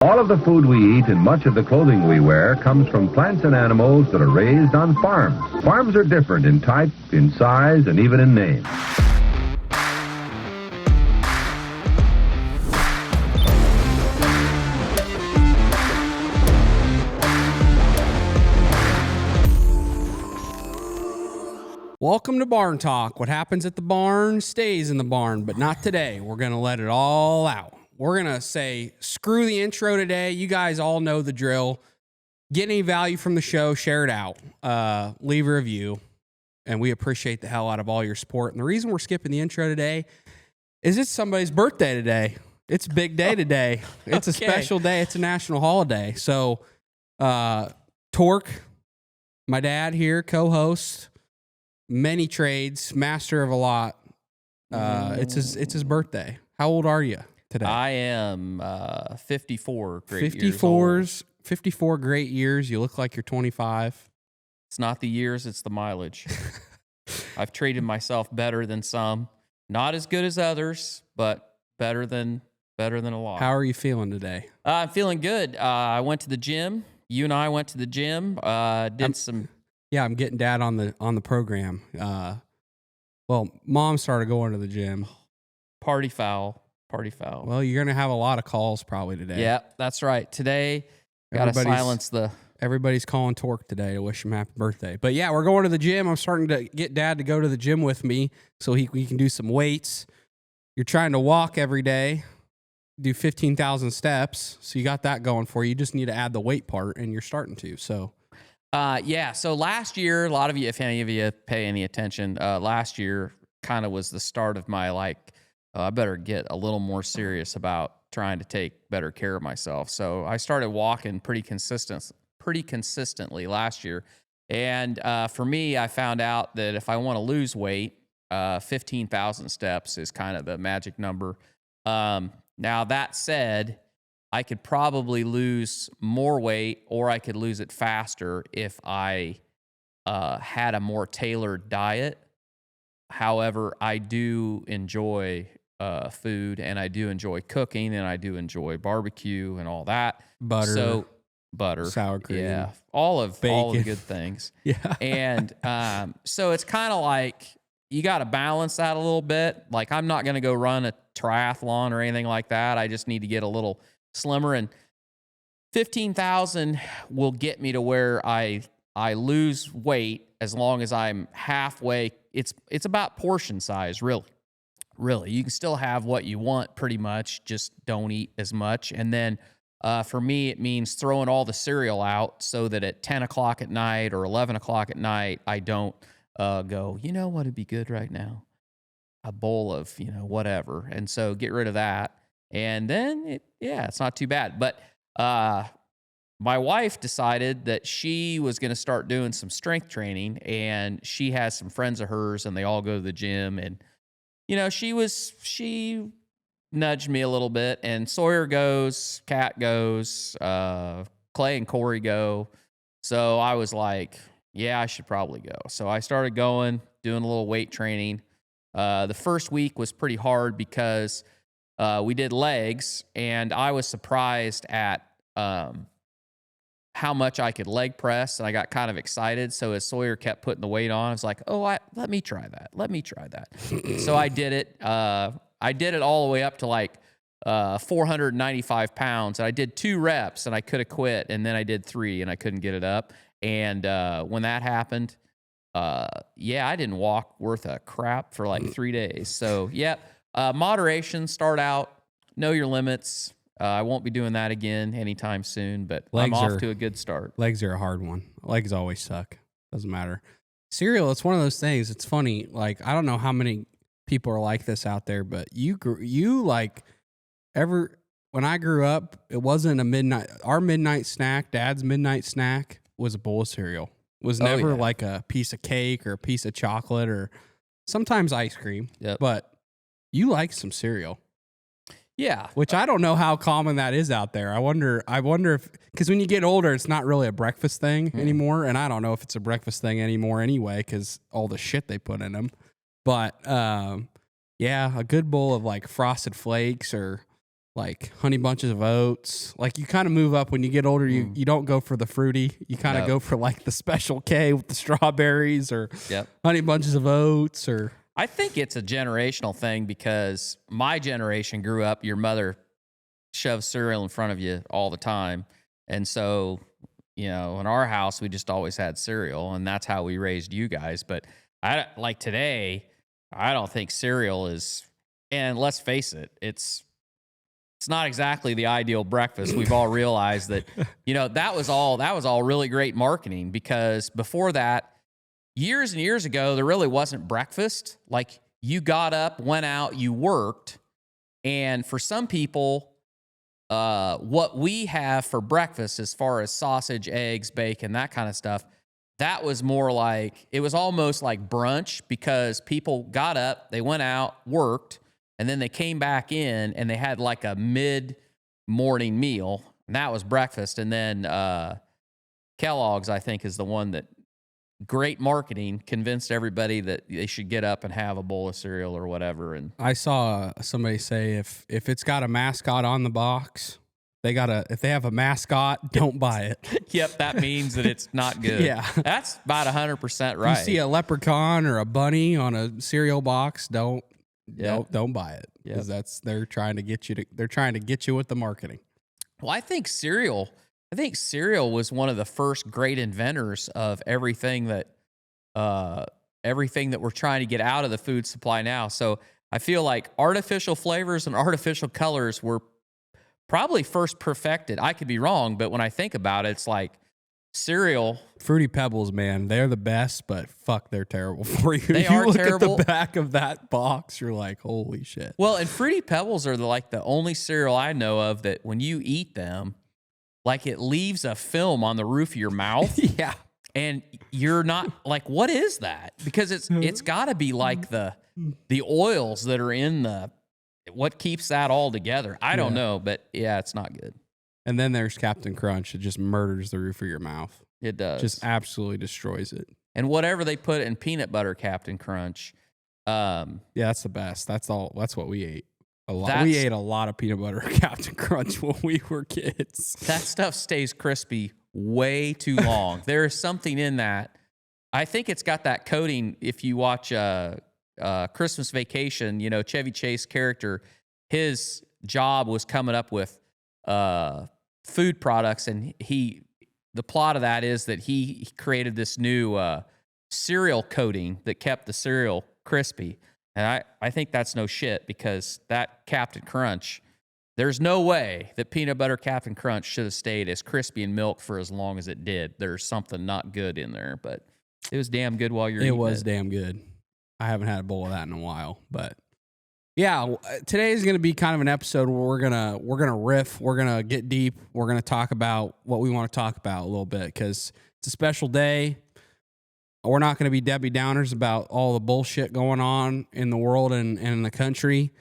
All of the food we eat and much of the clothing we wear comes from plants and animals that are raised on farms. Farms are different in type, in size, and even in name. Welcome to Barn Talk. What happens at the barn stays in the barn, but not today. We're going to let it all out. We're going to say, screw the intro today. You guys all know the drill. Get any value from the show, share it out. Leave a review, and we appreciate the hell out of all your support. And the reason we're skipping the intro today is it's somebody's birthday today. It's a big day today. It's a special day. It's a national holiday. So, Tork, my dad here, co-host, many trades, master of a lot. It's his birthday. How old are you today? I am 54 great 54 great years. You look like you're 25. It's not the years, it's the mileage. I've treated myself better than some. Not as good as others, but better than a lot. How are you feeling today? I'm feeling good. I went to the gym. You and I went to the gym. Yeah, I'm getting dad on the program. Well, mom started going to the gym. Party foul. Well, you're going to have a lot of calls probably today. Yeah, that's right. Today, got to silence the... Everybody's calling Tork today to wish him happy birthday. But yeah, we're going to the gym. I'm starting to get dad to go to the gym with me so we can do some weights. You're trying to walk every day, do 15,000 steps. So you got that going for you. You just need to add the weight part, and you're starting to. So... So last year, a lot of you, if any of you pay any attention, last year kind of was the start of my, I better get a little more serious about trying to take better care of myself. So I started walking pretty consistently last year. And for me, I found out that if I want to lose weight, 15,000 steps is kind of the magic number. Now, that said, I could probably lose more weight, or I could lose it faster if I had a more tailored diet. However, I do enjoy food, and I do enjoy cooking, and I do enjoy barbecue and all that. Butter, sour cream, yeah, all of the good things. Yeah, and so it's kind of like you got to balance that a little bit. Like, I'm not going to go run a triathlon or anything like that. I just need to get a little slimmer, and 15,000 will get me to where I lose weight as long as I'm halfway. It's about portion size, really. You can still have what you want pretty much, just don't eat as much. And then for me, it means throwing all the cereal out so that at 10 o'clock at night or 11 o'clock at night, I don't go, you know what would be good right now? A bowl of, whatever. And so get rid of that. And then, it's not too bad. But my wife decided that she was going to start doing some strength training, and she has some friends of hers, and they all go to the gym. And, she nudged me a little bit, and Sawyer goes, Kat goes, Clay and Corey go. So I was like, yeah, I should probably go. So I started going, doing a little weight training. The first week was pretty hard because... we did legs, and I was surprised at how much I could leg press, and I got kind of excited. So as Sawyer kept putting the weight on, I was like, let me try that. So I did it. I did it all the way up to 495 pounds, and I did 2 reps, and I could have quit, and then I did 3, and I couldn't get it up. And when that happened, I didn't walk worth a crap for 3 days. So, moderation, start out, know your limits. I won't be doing that again anytime soon, but I'm off to a good start. Legs are a hard one. Legs always suck. Doesn't matter. Cereal, it's one of those things. It's funny. I don't know how many people are like this out there, but when I grew up, it wasn't our midnight snack, Dad's midnight snack was a bowl of cereal. It was never like a piece of cake or a piece of chocolate or sometimes ice cream. Yep. But you like some cereal. Yeah. Which I don't know how common that is out there. I wonder if, because when you get older, it's not really a breakfast thing anymore. And I don't know if it's a breakfast thing anymore anyway, because all the shit they put in them. But a good bowl of Frosted Flakes or like Honey Bunches of Oats. Like you kind of move up when you get older. You don't go for the fruity. You kind of go for like the Special K with the strawberries or Honey Bunches of Oats. Or I think it's a generational thing because my generation grew up, your mother shoved cereal in front of you all the time. And so, in our house, we just always had cereal, and that's how we raised you guys. But like today, I don't think cereal is, and let's face it, it's not exactly the ideal breakfast. We've all realized that, that was all really great marketing, because before that, years and years ago, there really wasn't breakfast. Like you got up, went out, you worked. And for some people, what we have for breakfast, as far as sausage, eggs, bacon, that kind of stuff, that was more like, it was almost like brunch, because people got up, they went out, worked, and then they came back in and they had like a mid-morning meal, and that was breakfast. And then Kellogg's, I think, is the one that, great marketing, convinced everybody that they should get up and have a bowl of cereal or whatever. And I saw somebody say if it's got a mascot on the box, if they have a mascot, don't buy it. Yep, that means that it's not good. Yeah. That's about 100% right. You see a leprechaun or a bunny on a cereal box, don't buy it, because they're trying to get you with the marketing. Well, I think cereal was one of the first great inventors of everything that we're trying to get out of the food supply now. So I feel like artificial flavors and artificial colors were probably first perfected. I could be wrong, but when I think about it, it's like cereal. Fruity Pebbles, man, they're the best, but fuck, they're terrible for you. They are terrible. At the back of that box, you're like, holy shit. Well, and Fruity Pebbles are the only cereal I know of that when you eat them, like it leaves a film on the roof of your mouth. Yeah. And you're not like, what is that? Because it's got to be like the oils that are in what keeps that all together. I don't know, but yeah, it's not good. And then there's Captain Crunch. It just murders the roof of your mouth. It does. Just absolutely destroys it. And whatever they put in peanut butter Captain Crunch. Yeah, that's the best. That's what we ate. We ate a lot of peanut butter Captain Crunch when we were kids. That stuff stays crispy way too long. There is something in that. I think it's got that coating. If you watch Christmas Vacation, Chevy Chase character, his job was coming up with food products, and the plot of that is that he created this new cereal coating that kept the cereal crispy. And I think that's no shit, because that Captain Crunch, there's no way that peanut butter Captain Crunch should have stayed as crispy in milk for as long as it did. There's something not good in there, but it was damn good while you're eating it. It was damn good. I haven't had a bowl of that in a while, but yeah, today is going to be kind of an episode where we're gonna riff, we're gonna get deep, we're gonna talk about what we want to talk about a little bit, because it's a special day. We're not going to be Debbie Downers about all the bullshit going on in the world and in the country.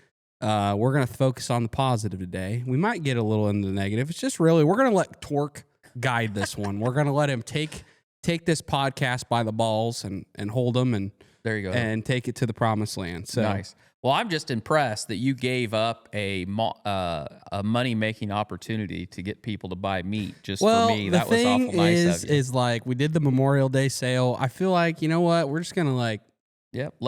We're going to focus on the positive today. We might get a little into the negative. It's just really, we're going to let Tork guide this one. We're going to let him take this podcast by the balls and hold them, and there you go, and take it to the promised land. So nice. Well, I'm just impressed that you gave up a money-making opportunity to get people to buy meat just for me. That was awful nice of you. Is like, we did the Memorial Day sale. I feel like, you know what? We're just going to let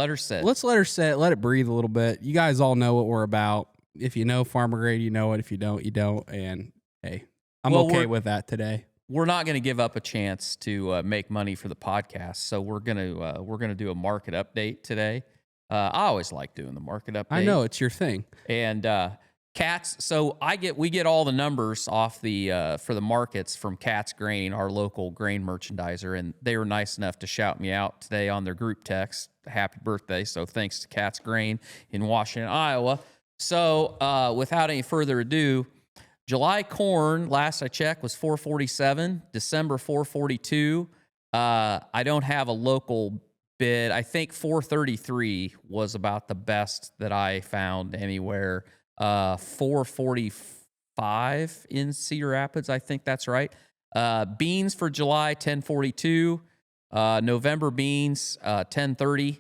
her sit. Let's let her sit. Let it breathe a little bit. You guys all know what we're about. If you know Farmer Grade, you know it. If you don't, you don't. And hey, I'm okay with that today. We're not going to give up a chance to make money for the podcast. So we're going to do a market update today. I always like doing the market update. I know, it's your thing. And Cats, so we get all the numbers off for the markets from Cat's Grain, our local grain merchandiser, and they were nice enough to shout me out today on their group text. Happy birthday. So thanks to Cat's Grain in Washington, Iowa. So without any further ado, July corn, last I checked, was $4.47. December, $4.42. I don't have a local bid. I think $4.33 was about the best that I found anywhere. $4.45 in Cedar Rapids, I think that's right. Beans for July, $10.42. November beans, $10.30.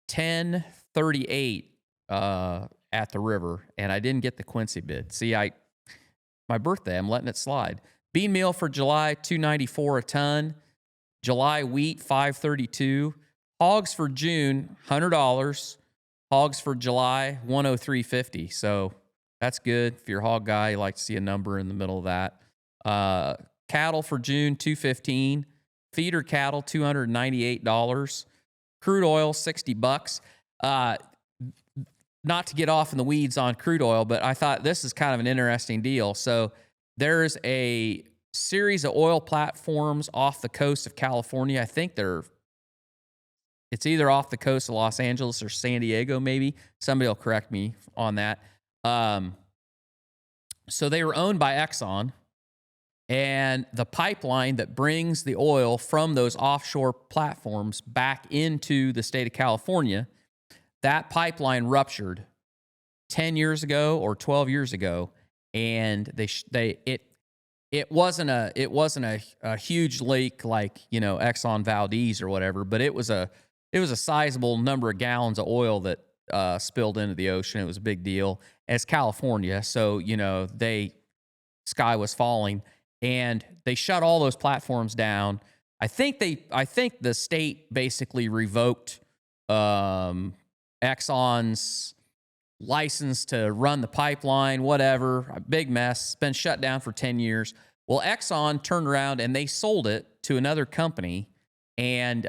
$10.38 at the river, and I didn't get the Quincy bid. See, my birthday, I'm letting it slide. Bean meal for July, $2.94 a ton. July wheat, $5.32. Hogs for June, $100. Hogs for July, $103.50. So that's good. If you're a hog guy, you like to see a number in the middle of that. Cattle for June, $215. Feeder cattle, $298. Crude oil, $60. Not to get off in the weeds on crude oil, but I thought this is kind of an interesting deal. So there's a series of oil platforms off the coast of California. I think it's either off the coast of Los Angeles or San Diego, maybe. Somebody will correct me on that. So they were owned by Exxon, and the pipeline that brings the oil from those offshore platforms back into the state of California, that pipeline ruptured 10 years ago or 12 years ago, and it wasn't a huge leak like, Exxon Valdez or whatever, but it was a sizable number of gallons of oil that spilled into the ocean. It was a big deal. As California, so sky was falling, and they shut all those platforms down. I think the state basically revoked Exxon's license to run the pipeline, whatever. A big mess. It's been shut down for 10 years. Well, Exxon turned around and they sold it to another company, and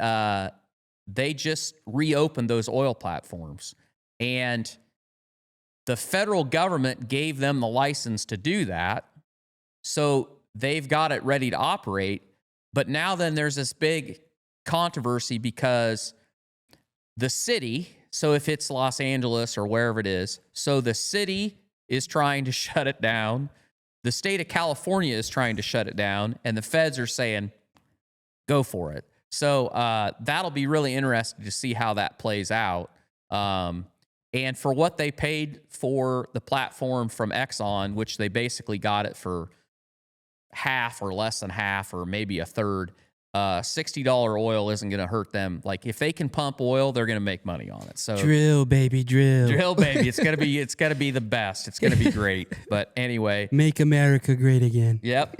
they just reopened those oil platforms. And the federal government gave them the license to do that. So they've got it ready to operate. But now then there's this big controversy because the city, so if it's Los Angeles or wherever it is, so the city is trying to shut it down. The state of California is trying to shut it down, and the feds are saying, go for it. So that'll be really interesting to see how that plays out. And for what they paid for the platform from Exxon, which they basically got it for half or less than half or maybe a third, $60 oil isn't going to hurt them. Like, if they can pump oil, they're going to make money on it. So drill, baby, drill. Drill, baby. It's going to be the best. It's going to be great. But anyway. Make America great again. Yep.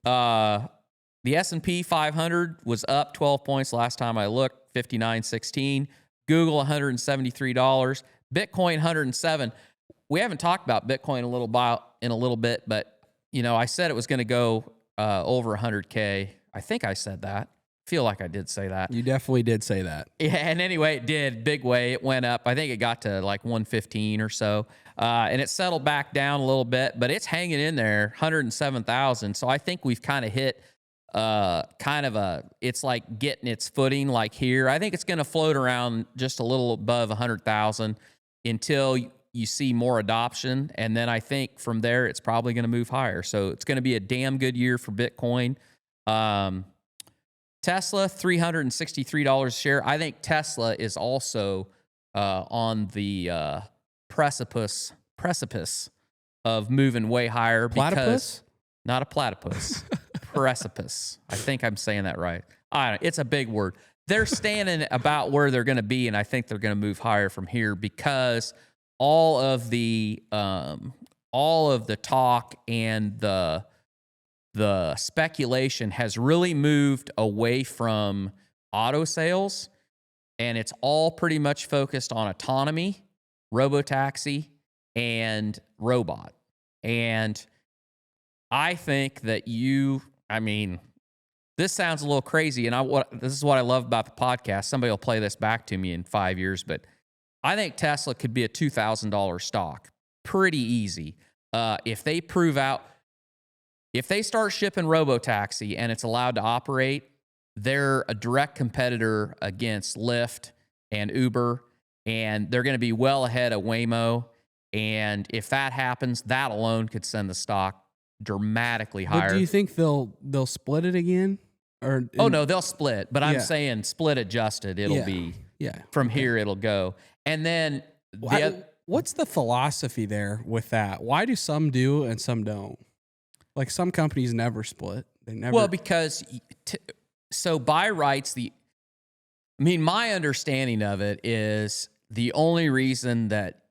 The S&P 500 was up 12 points last time I looked, 59.16. Google, $173. Bitcoin, 107. We haven't talked about Bitcoin in a little bit, but I said it was going to go over 100K. I think I said that. Feel like I did say that. You definitely did say that. Yeah, and anyway, it did. Big way. It went up. I think it got to like 115 or so. And it settled back down a little bit, but it's hanging in there, 107,000. So I think we've kind of hit it's like getting its footing like here. I think it's going to float around just a little above 100,000 until you see more adoption. And then I think from there, it's probably going to move higher. So it's going to be a damn good year for Bitcoin. Tesla, $363 a share. I think Tesla is also on the precipice of moving way higher. Platypus? Not a platypus. Precipice. I think I'm saying that right. I don't know. It's a big word. They're standing about where they're going to be, and I think they're going to move higher from here because all of the talk and the speculation has really moved away from auto sales, and it's all pretty much focused on autonomy, robotaxi, and robot. And I think that this sounds a little crazy, and this is what I love about the podcast. Somebody will play this back to me in 5 years, but I think Tesla could be a $2,000 stock. Pretty easy. If they start shipping robotaxi and it's allowed to operate, they're a direct competitor against Lyft and Uber, and they're going to be well ahead of Waymo. And if that happens, that alone could send the stock dramatically higher. But do you think they'll split it again? No, they'll split. But I'm saying split adjusted. It'll be from here. It'll go. And then what's the philosophy there with that? Why do some do and some don't? Like, some companies never split. They never. Well, because so by rights, my understanding of it is the only reason that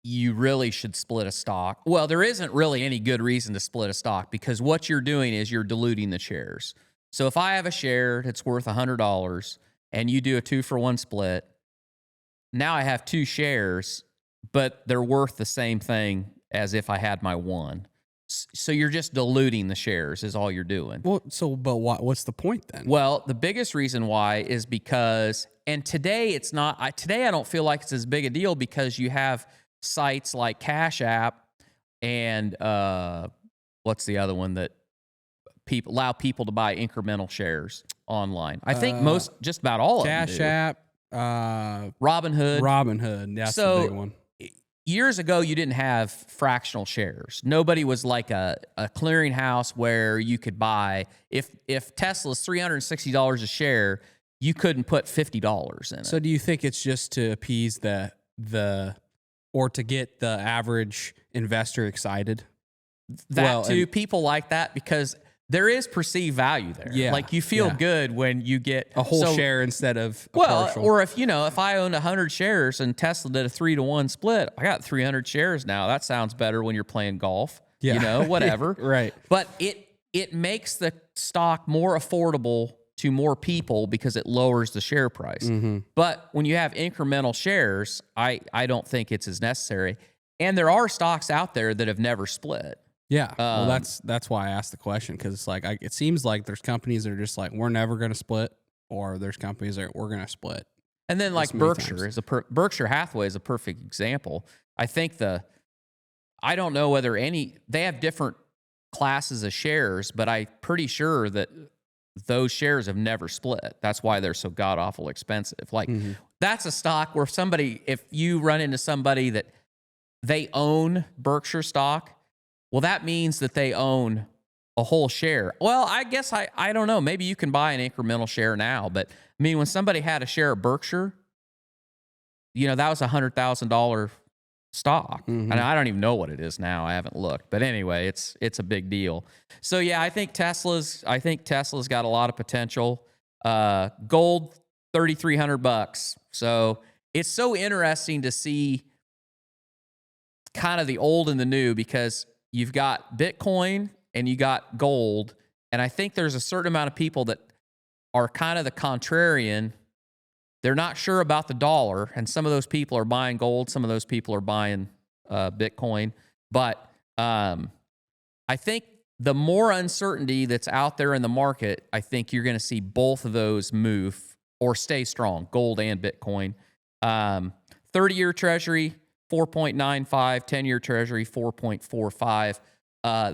you really should split a stock. Well, there isn't really any good reason to split a stock because what you're doing is you're diluting the shares. So if I have a share that's worth $100 and you do a 2-for-1 split, now I have 2 shares, but they're worth the same thing as if I had my one. So you're just diluting the shares is all you're doing. Well, but what's the point then? Well, the biggest reason why is because, and today it's not, today I don't feel like it's as big a deal because you have sites like Cash App and what's the other one that allow people to buy incremental shares online. I think just about all of them do. Cash App, Robinhood, that's the big one. Years ago, you didn't have fractional shares. Nobody was like a clearinghouse where you could buy. If Tesla's $360 a share, you couldn't put $50 in it. So do you think it's just to appease or to get the average investor excited? People like that because there is perceived value there. Yeah, like you feel good when you get a whole share instead of a partial. Or if I owned 100 shares and Tesla did a 3-to-1 split, I got 300 shares now. That sounds better when you're playing golf. Yeah. Whatever. Right. But it makes the stock more affordable to more people because it lowers the share price. Mm-hmm. But when you have incremental shares, I don't think it's as necessary. And there are stocks out there that have never split. Yeah, well, that's why I asked the question because it's like it seems like there's companies that are just like we're never going to split, or there's companies that we're going to split. And then like Berkshire Berkshire Hathaway is a perfect example. I think I don't know whether they have different classes of shares, but I'm pretty sure that those shares have never split. That's why they're so god awful expensive. Like that's a stock where if you run into somebody that they own Berkshire stock. Well, that means that they own a whole share. Well, I guess I don't know. Maybe you can buy an incremental share now. But, I mean, when somebody had a share of Berkshire, that was a $100,000 stock. Mm-hmm. And I don't even know what it is now. I haven't looked. But anyway, it's a big deal. So, yeah, I think Tesla's got a lot of potential. Gold, $3,300. So it's so interesting to see kind of the old and the new because you've got Bitcoin and you got gold. And I think there's a certain amount of people that are kind of the contrarian. They're not sure about the dollar. And some of those people are buying gold. Some of those people are buying Bitcoin. But I think the more uncertainty that's out there in the market, I think you're going to see both of those move or stay strong, gold and Bitcoin. 30-year Treasury, 4.95, 10-year Treasury, 4.45.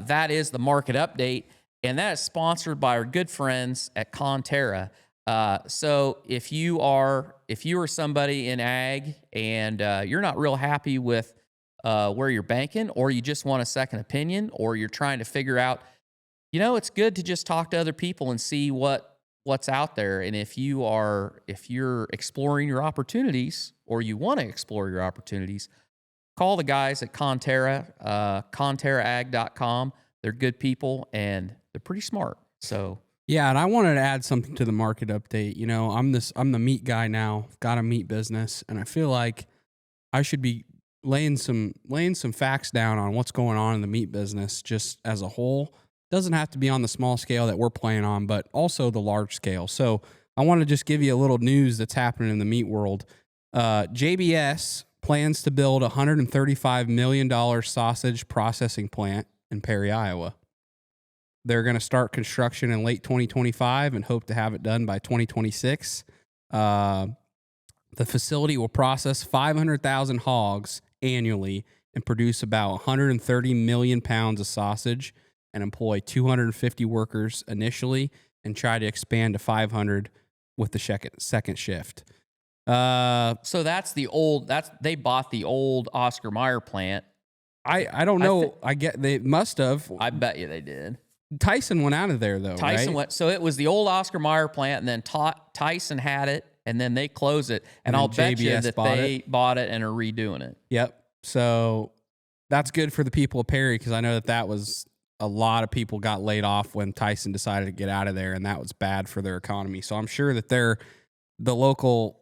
That is the market update, and that is sponsored by our good friends at Conterra. So if you are somebody in ag and you're not real happy with where you're banking, or you just want a second opinion, or you're trying to figure out, it's good to just talk to other people and see what's out there. And if you're exploring your opportunities, or you want to explore your opportunities, call the guys at Conterra, ConterraAg.com. They're good people and they're pretty smart. So yeah, and I wanted to add something to the market update. I'm the meat guy now. Got a meat business, and I feel like I should be laying some facts down on what's going on in the meat business just as a whole. Doesn't have to be on the small scale that we're playing on, but also the large scale. So I want to just give you a little news that's happening in the meat world. JBS plans to build a $135 million sausage processing plant in Perry, Iowa. They're going to start construction in late 2025 and hope to have it done by 2026. The facility will process 500,000 hogs annually and produce about 130 million pounds of sausage and employ 250 workers initially and try to expand to 500 with the second shift. So they bought the old Oscar Mayer plant. I don't know. They must have. I bet you they did. Tyson went out of there though. Tyson went. So it was the old Oscar Mayer plant, and then Tyson had it, and then they closed it. And I'll bet you that they bought it and are redoing it. Yep. So that's good for the people of Perry because I know that was a lot of people got laid off when Tyson decided to get out of there, and that was bad for their economy. So I'm sure that the local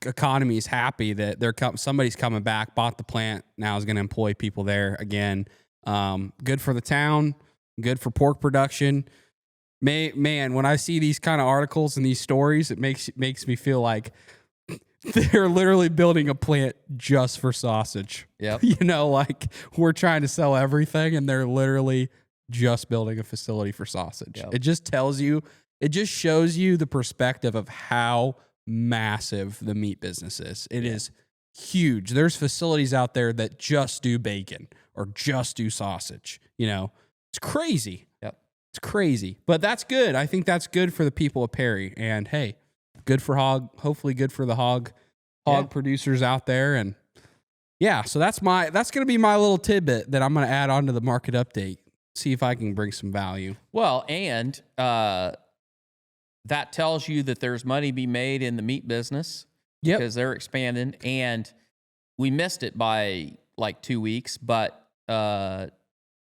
economy is happy that somebody's coming back, bought the plant, now is going to employ people there again. Good for the town, good for pork production. Man, when I see these kind of articles and these stories, it makes me feel like they're literally building a plant just for sausage. Yep. Like we're trying to sell everything and they're literally just building a facility for sausage. Yep. It just shows you the perspective of how massive the meat business is. It is huge. There's facilities out there that just do bacon or just do sausage. It's crazy. Yep. It's crazy, but that's good. I think that's good for the people of Perry, and hey, good for hopefully good for the hog producers out there. And so that's going to be my little tidbit that I'm going to add on to the market update. See if I can bring some value. Well, and that tells you that there's money to be made in the meat business. Yep. Because they're expanding, and we missed it by like 2 weeks, but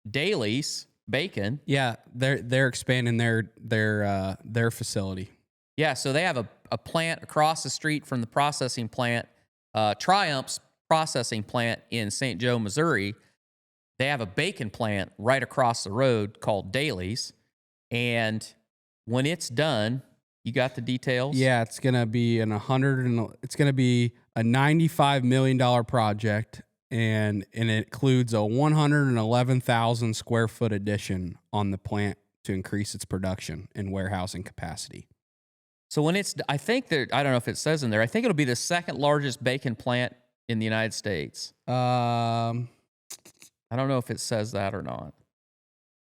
Dailies Bacon. Yeah, they're expanding their facility. Yeah, so they have a plant across the street from the processing plant, Triumph's processing plant in St. Joe, Missouri. They have a bacon plant right across the road called Dailies. And when it's done, you got the details? Yeah, it's going to be it's going to be a $95 million project, and it includes a 111,000 square foot addition on the plant to increase its production and warehousing capacity. So when I think I don't know if it says in there, I think it'll be the second largest bacon plant in the United States. I don't know if it says that or not.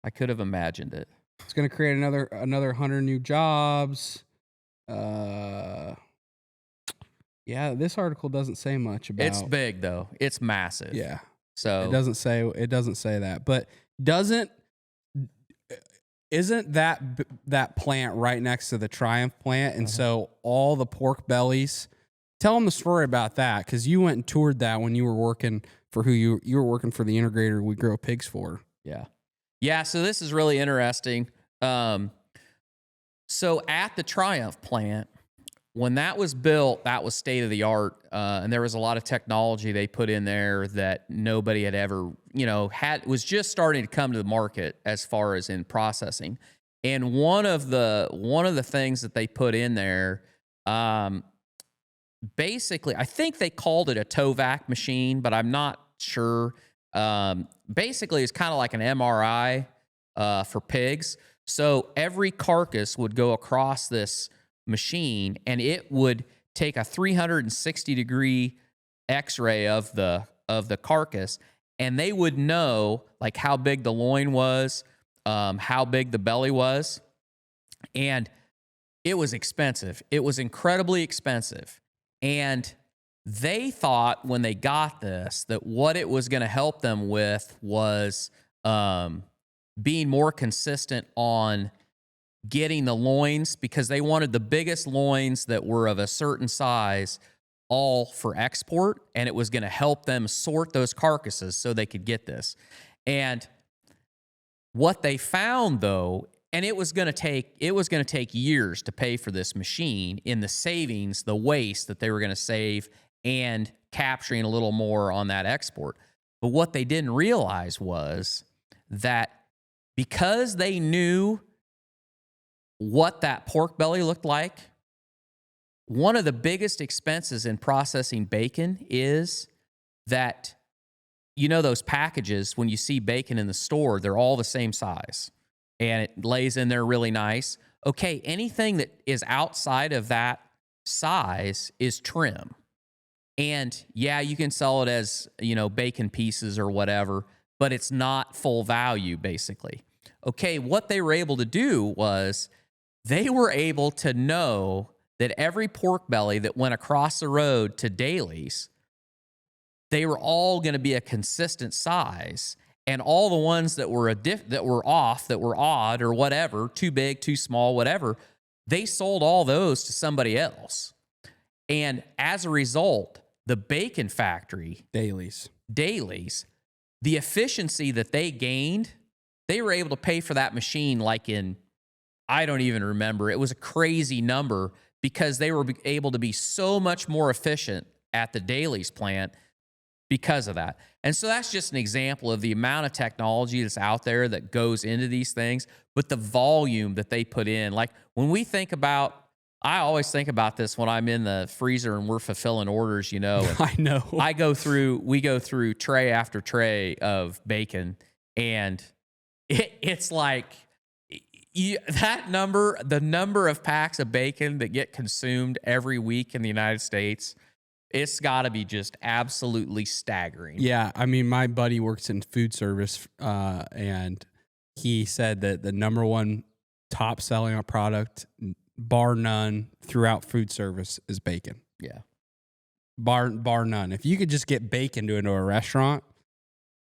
I could have imagined it. It's going to create another 100 new jobs. Yeah, this article doesn't say much about. It's big though. It's massive. Yeah. So it doesn't say that, but isn't that plant right next to the Triumph plant? And so all the pork bellies. Tell them the story about that, because you went and toured that when you were working for you were working for the integrator we grow pigs for. Yeah. Yeah, so this is really interesting. So at the Triumph plant, when that was built, that was state of the art, and there was a lot of technology they put in there that nobody had ever, was just starting to come to the market as far as in processing. And one of the things that they put in there, basically, I think they called it a TOVAC machine, but I'm not sure. Basically, it's kind of like an MRI for pigs. So every carcass would go across this machine, and it would take a 360-degree X-ray of the carcass, and they would know like how big the loin was, how big the belly was, and it was expensive. It was incredibly expensive. And they thought when they got this that what it was going to help them with was being more consistent on getting the loins, because they wanted the biggest loins that were of a certain size all for export, and it was going to help them sort those carcasses so they could get this. And what they found though, and it was going to take years to pay for this machine in the savings, the waste that they were going to save, and capturing a little more on that export. But what they didn't realize was that because they knew what that pork belly looked like, one of the biggest expenses in processing bacon is that, those packages, when you see bacon in the store, they're all the same size. And it lays in there really nice. Okay, anything that is outside of that size is trim. And yeah, you can sell it as, bacon pieces or whatever, but it's not full value, basically. Okay, what they were able to do was they were able to know that every pork belly that went across the road to Dailies, they were all going to be a consistent size. And all the ones that were off, that were odd or whatever, too big, too small, whatever, they sold all those to somebody else. And as a result, the bacon factory, Dailies, the efficiency that they gained, they were able to pay for that machine like in, I don't even remember. It was a crazy number because they were able to be so much more efficient at the Dailies plant because of that. And so that's just an example of the amount of technology that's out there that goes into these things, but the volume that they put in. Like when we think about, I always think about this when I'm in the freezer and we're fulfilling orders, you know. I know. We go through tray after tray of bacon, and it's like the number of packs of bacon that get consumed every week in the United States, it's got to be just absolutely staggering. Yeah, I mean, my buddy works in food service, and he said that the number one top selling product, bar none, throughout food service is bacon. Yeah, bar none. If you could just get bacon into a restaurant,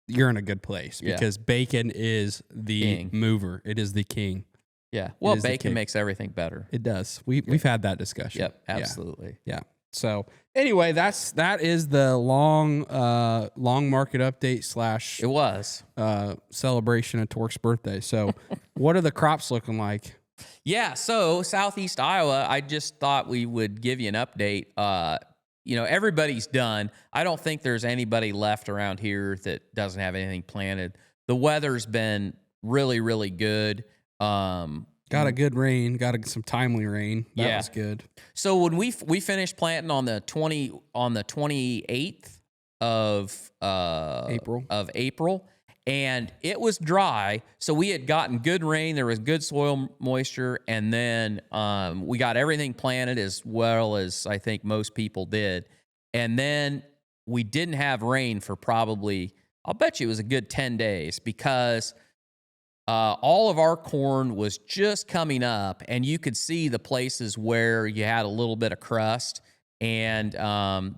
you're in a good place because bacon is the king. Mover. It is the king. Yeah. Well, bacon makes everything better. It does. We've had that discussion. Yep. Absolutely. Yeah. So anyway, that is the long market update / It was celebration of Tork's birthday. So what are the crops looking like? Yeah. So Southeast Iowa, I just thought we would give you an update. You know, everybody's done. I don't think there's anybody left around here that doesn't have anything planted. The weather's been really, really good. Got a good rain. Got some timely rain. That was good. So when we finished planting on the 28th of April, and it was dry. So we had gotten good rain. There was good soil moisture, and then we got everything planted as well as I think most people did. And then we didn't have rain for probably, I'll bet you it was a good 10 days because all of our corn was just coming up, and you could see the places where you had a little bit of crust. And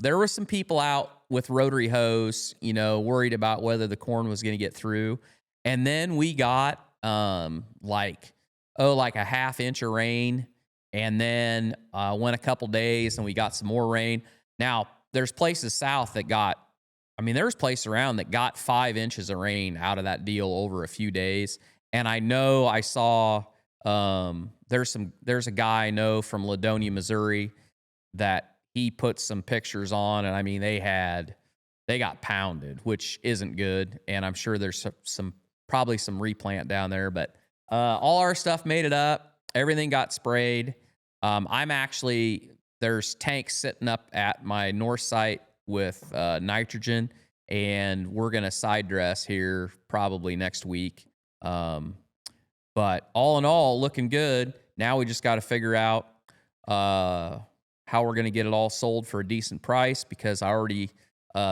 there were some people out with rotary hose, you know, worried about whether the corn was going to get through. And then we got like a half inch of rain, and then went a couple days and we got some more rain. Now there's places south that there's places around that got 5 inches of rain out of that deal over a few days. And I know I saw there's a guy I know from Ladonia, Missouri, that he put some pictures on, and I mean they got pounded, which isn't good. And I'm sure there's probably some replant down there, but all our stuff made it up. Everything got sprayed. There's tanks sitting up at my north site with nitrogen, and we're gonna side dress here probably next week. But all in all, looking good. Now we just got to figure out how we're going to get it all sold for a decent price, because I already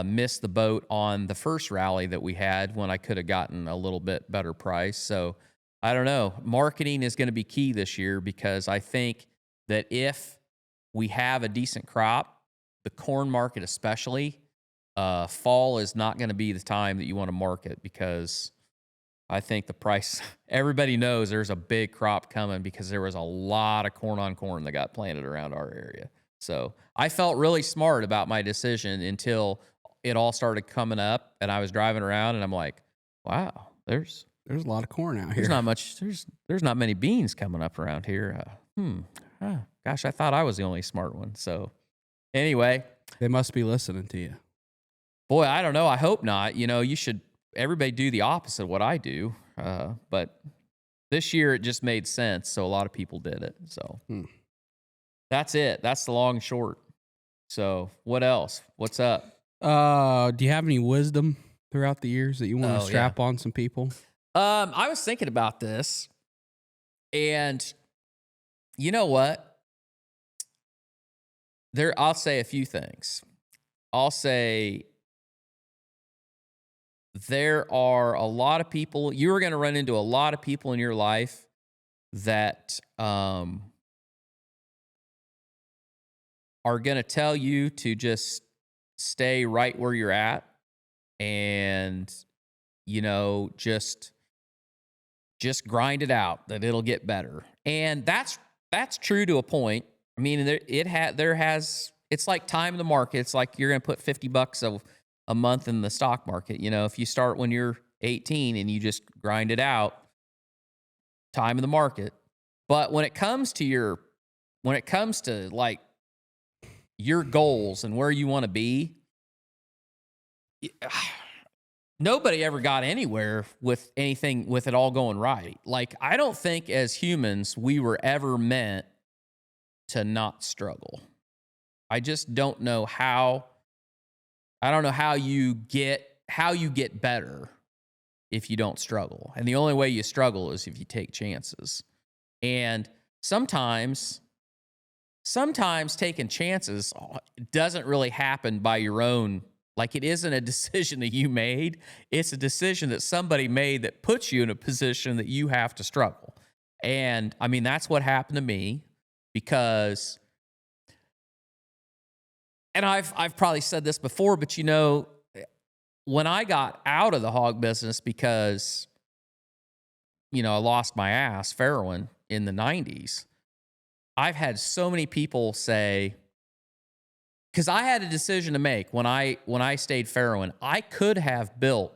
missed the boat on the first rally that we had when I could have gotten a little bit better price. So I don't know. Marketing is going to be key this year, because I think that if we have a decent crop, the corn market especially, fall is not going to be the time that you want to market, because I think the price, everybody knows there's a big crop coming because there was a lot of corn on corn that got planted around our area. So I felt really smart about my decision until it all started coming up, and I was driving around and I'm like, wow, there's a lot of corn out here. There's not much, there's not many beans coming up around here. Gosh, I thought I was the only smart one. So anyway. They must be listening to you. Boy, I don't know. I hope not. You know, everybody do the opposite of what I do. But this year it just made sense. So a lot of people did it. So that's it. That's the long and short. So what else? What's up? Do you have any wisdom throughout the years that you want to strap on some people? I was thinking about this, and you know what? I'll say a few things. I'll say there are a lot of people, you are going to run into a lot of people in your life that are going to tell you to just stay right where you're at, and, you know, just grind it out, that it'll get better. And that's true to a point. I mean, it's like time in the market. It's like you're going to put $50 a month in the stock market. You know, if you start when you're 18 and you just grind it out, time in the market. But when it comes to your when it comes to like your goals and where you want to be, nobody ever got anywhere with anything with it all going right. Like, I don't think as humans we were ever meant to not struggle. I just don't know how. I don't know how you get better if you don't struggle. And the only way you struggle is if you take chances. And sometimes taking chances doesn't really happen by your own. Like, it isn't a decision that you made. It's a decision that somebody made that puts you in a position that you have to struggle. And I mean, that's what happened to me, because, and I've probably said this before, but you know, when I got out of the hog business because, you know, I lost my ass farrowing in the 90s, I've had so many people say, because I had a decision to make when I stayed farrowing. I could have built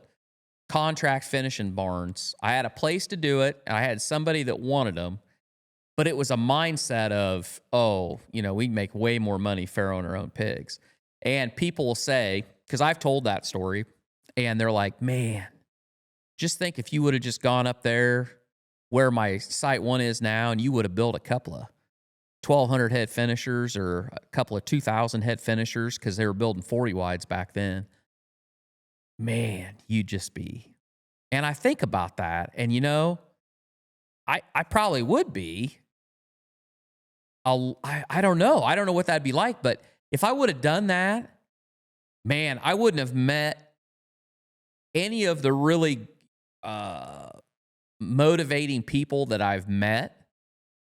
contract finishing barns. I had a place to do it, and I had somebody that wanted them, but it was a mindset of, oh, you know, we make way more money farrowing our own pigs. And people will say, because I've told that story, and they're like, man, just think if you would have just gone up there where my site one is now, and you would have built a couple of 1,200 head finishers or a couple of 2,000 head finishers, because they were building 40 wides back then. Man, you'd just be. And I think about that, and you know, I probably would be. I don't know. I don't know what that'd be like, but if I would have done that, man, I wouldn't have met any of the really motivating people that I've met.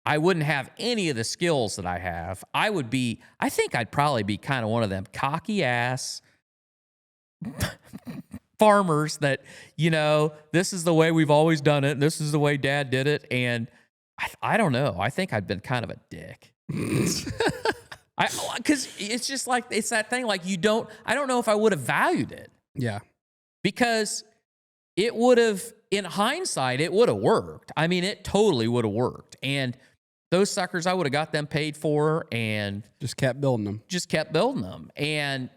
I wouldn't have any of the skills that I have. I think I'd probably be kind of one of them cocky ass farmers that, you know, this is the way we've always done it, and this is the way Dad did it. And I don't know. I think I'd been kind of a dick. Because it's just like, it's that thing, like, I don't know if I would have valued it. Yeah. Because it would have, in hindsight, it would have worked. I mean, it totally would have worked. And those suckers, I would have got them paid for and just kept building them. And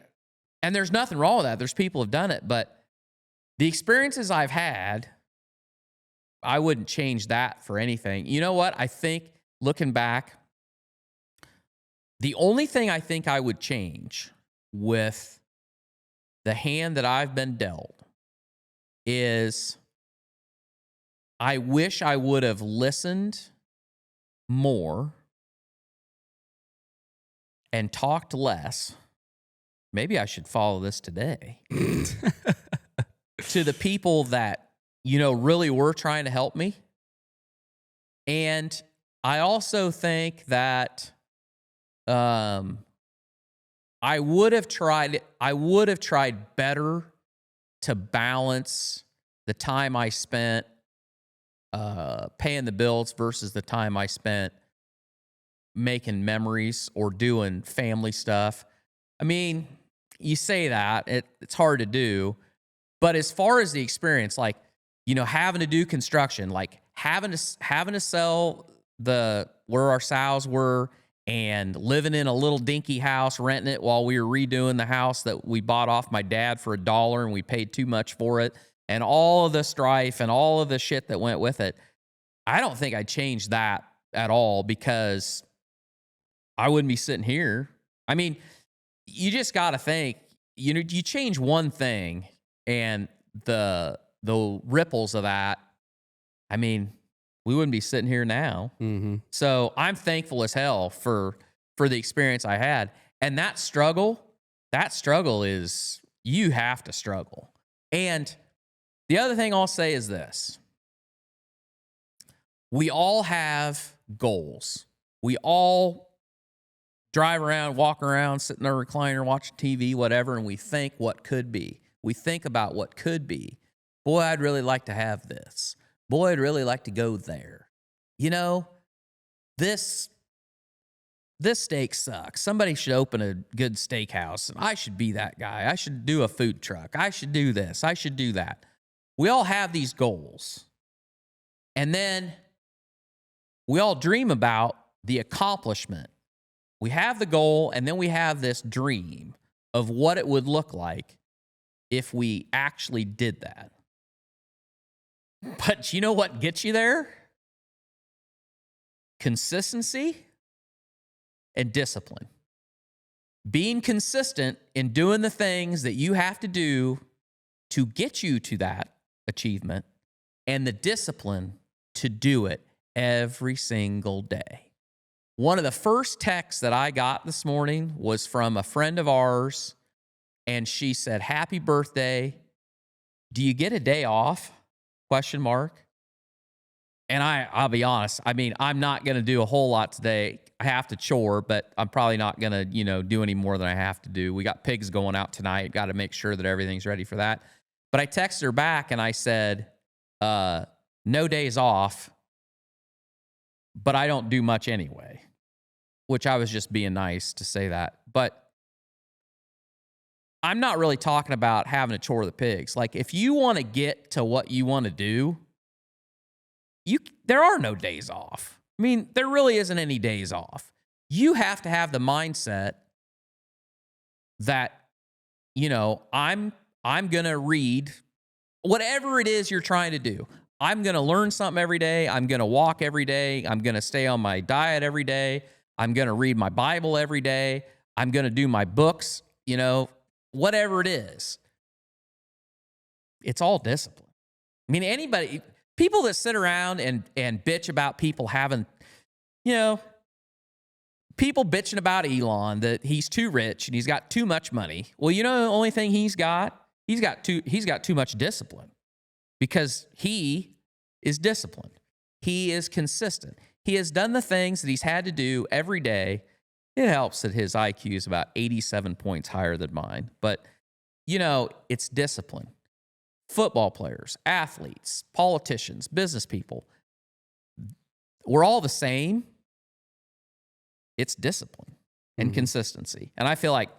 there's nothing wrong with that. There's people who've done it. But the experiences I've had, I wouldn't change that for anything. You know what? I think, looking back, the only thing I think I would change with the hand that I've been dealt is I wish I would have listened more and talked less. Maybe I should follow this today. To the people that, you know, really were trying to help me. And I also think that I would have tried better to balance the time I spent paying the bills versus the time I spent making memories or doing family stuff. I mean, you say that, it's hard to do. But as far as the experience, like, you know, having to do construction, like having to sell where our sows were, and living in a little dinky house, renting it while we were redoing the house that we bought off my dad for $1 and we paid too much for it, and all of the strife and all of the shit that went with it. I don't think I'd change that at all, because I wouldn't be sitting here. I mean, you just got to think, you know, you change one thing and the ripples of that, I mean, we wouldn't be sitting here now. Mm-hmm. So I'm thankful as hell for the experience I had. And that struggle is, you have to struggle. And the other thing I'll say is this. We all have goals. We all drive around, walk around, sit in our recliner, watch TV, whatever, and we think what could be. We think about what could be. Boy, I'd really like to have this. Boy, I'd really like to go there. You know, this steak sucks. Somebody should open a good steakhouse, and I should be that guy. I should do a food truck. I should do this. I should do that. We all have these goals. And then we all dream about the accomplishment. We have the goal, and then we have this dream of what it would look like if we actually did that. But you know what gets you there? Consistency and discipline. Being consistent in doing the things that you have to do to get you to that achievement, and the discipline to do it every single day. One of the first texts that I got this morning was from a friend of ours, and she said, "Happy birthday. Do you get a day off?" ? And I'll be honest, I mean, I'm not going to do a whole lot today. I have to chore, but I'm probably not going to, do any more than I have to do. We got pigs going out tonight. Got to make sure that everything's ready for that. But I texted her back and I said, no days off, but I don't do much anyway, which I was just being nice to say that. But I'm not really talking about having to chore the pigs. Like, if you want to get to what you want to do, there are no days off. I mean, there really isn't any days off. You have to have the mindset that, I'm going to read whatever it is you're trying to do. I'm going to learn something every day. I'm going to walk every day. I'm going to stay on my diet every day. I'm going to read my Bible every day. I'm going to do my books, whatever it is. It's all discipline. I mean, people that sit around and bitch about people having, people bitching about Elon, that he's too rich and he's got too much money. Well, the only thing he's got too much discipline, because he is disciplined. He is consistent. He has done the things that he's had to do every day. It helps that his IQ is about 87 points higher than mine, but it's discipline. Football players, athletes, politicians, business people, we're all the same. It's discipline and consistency. And I feel like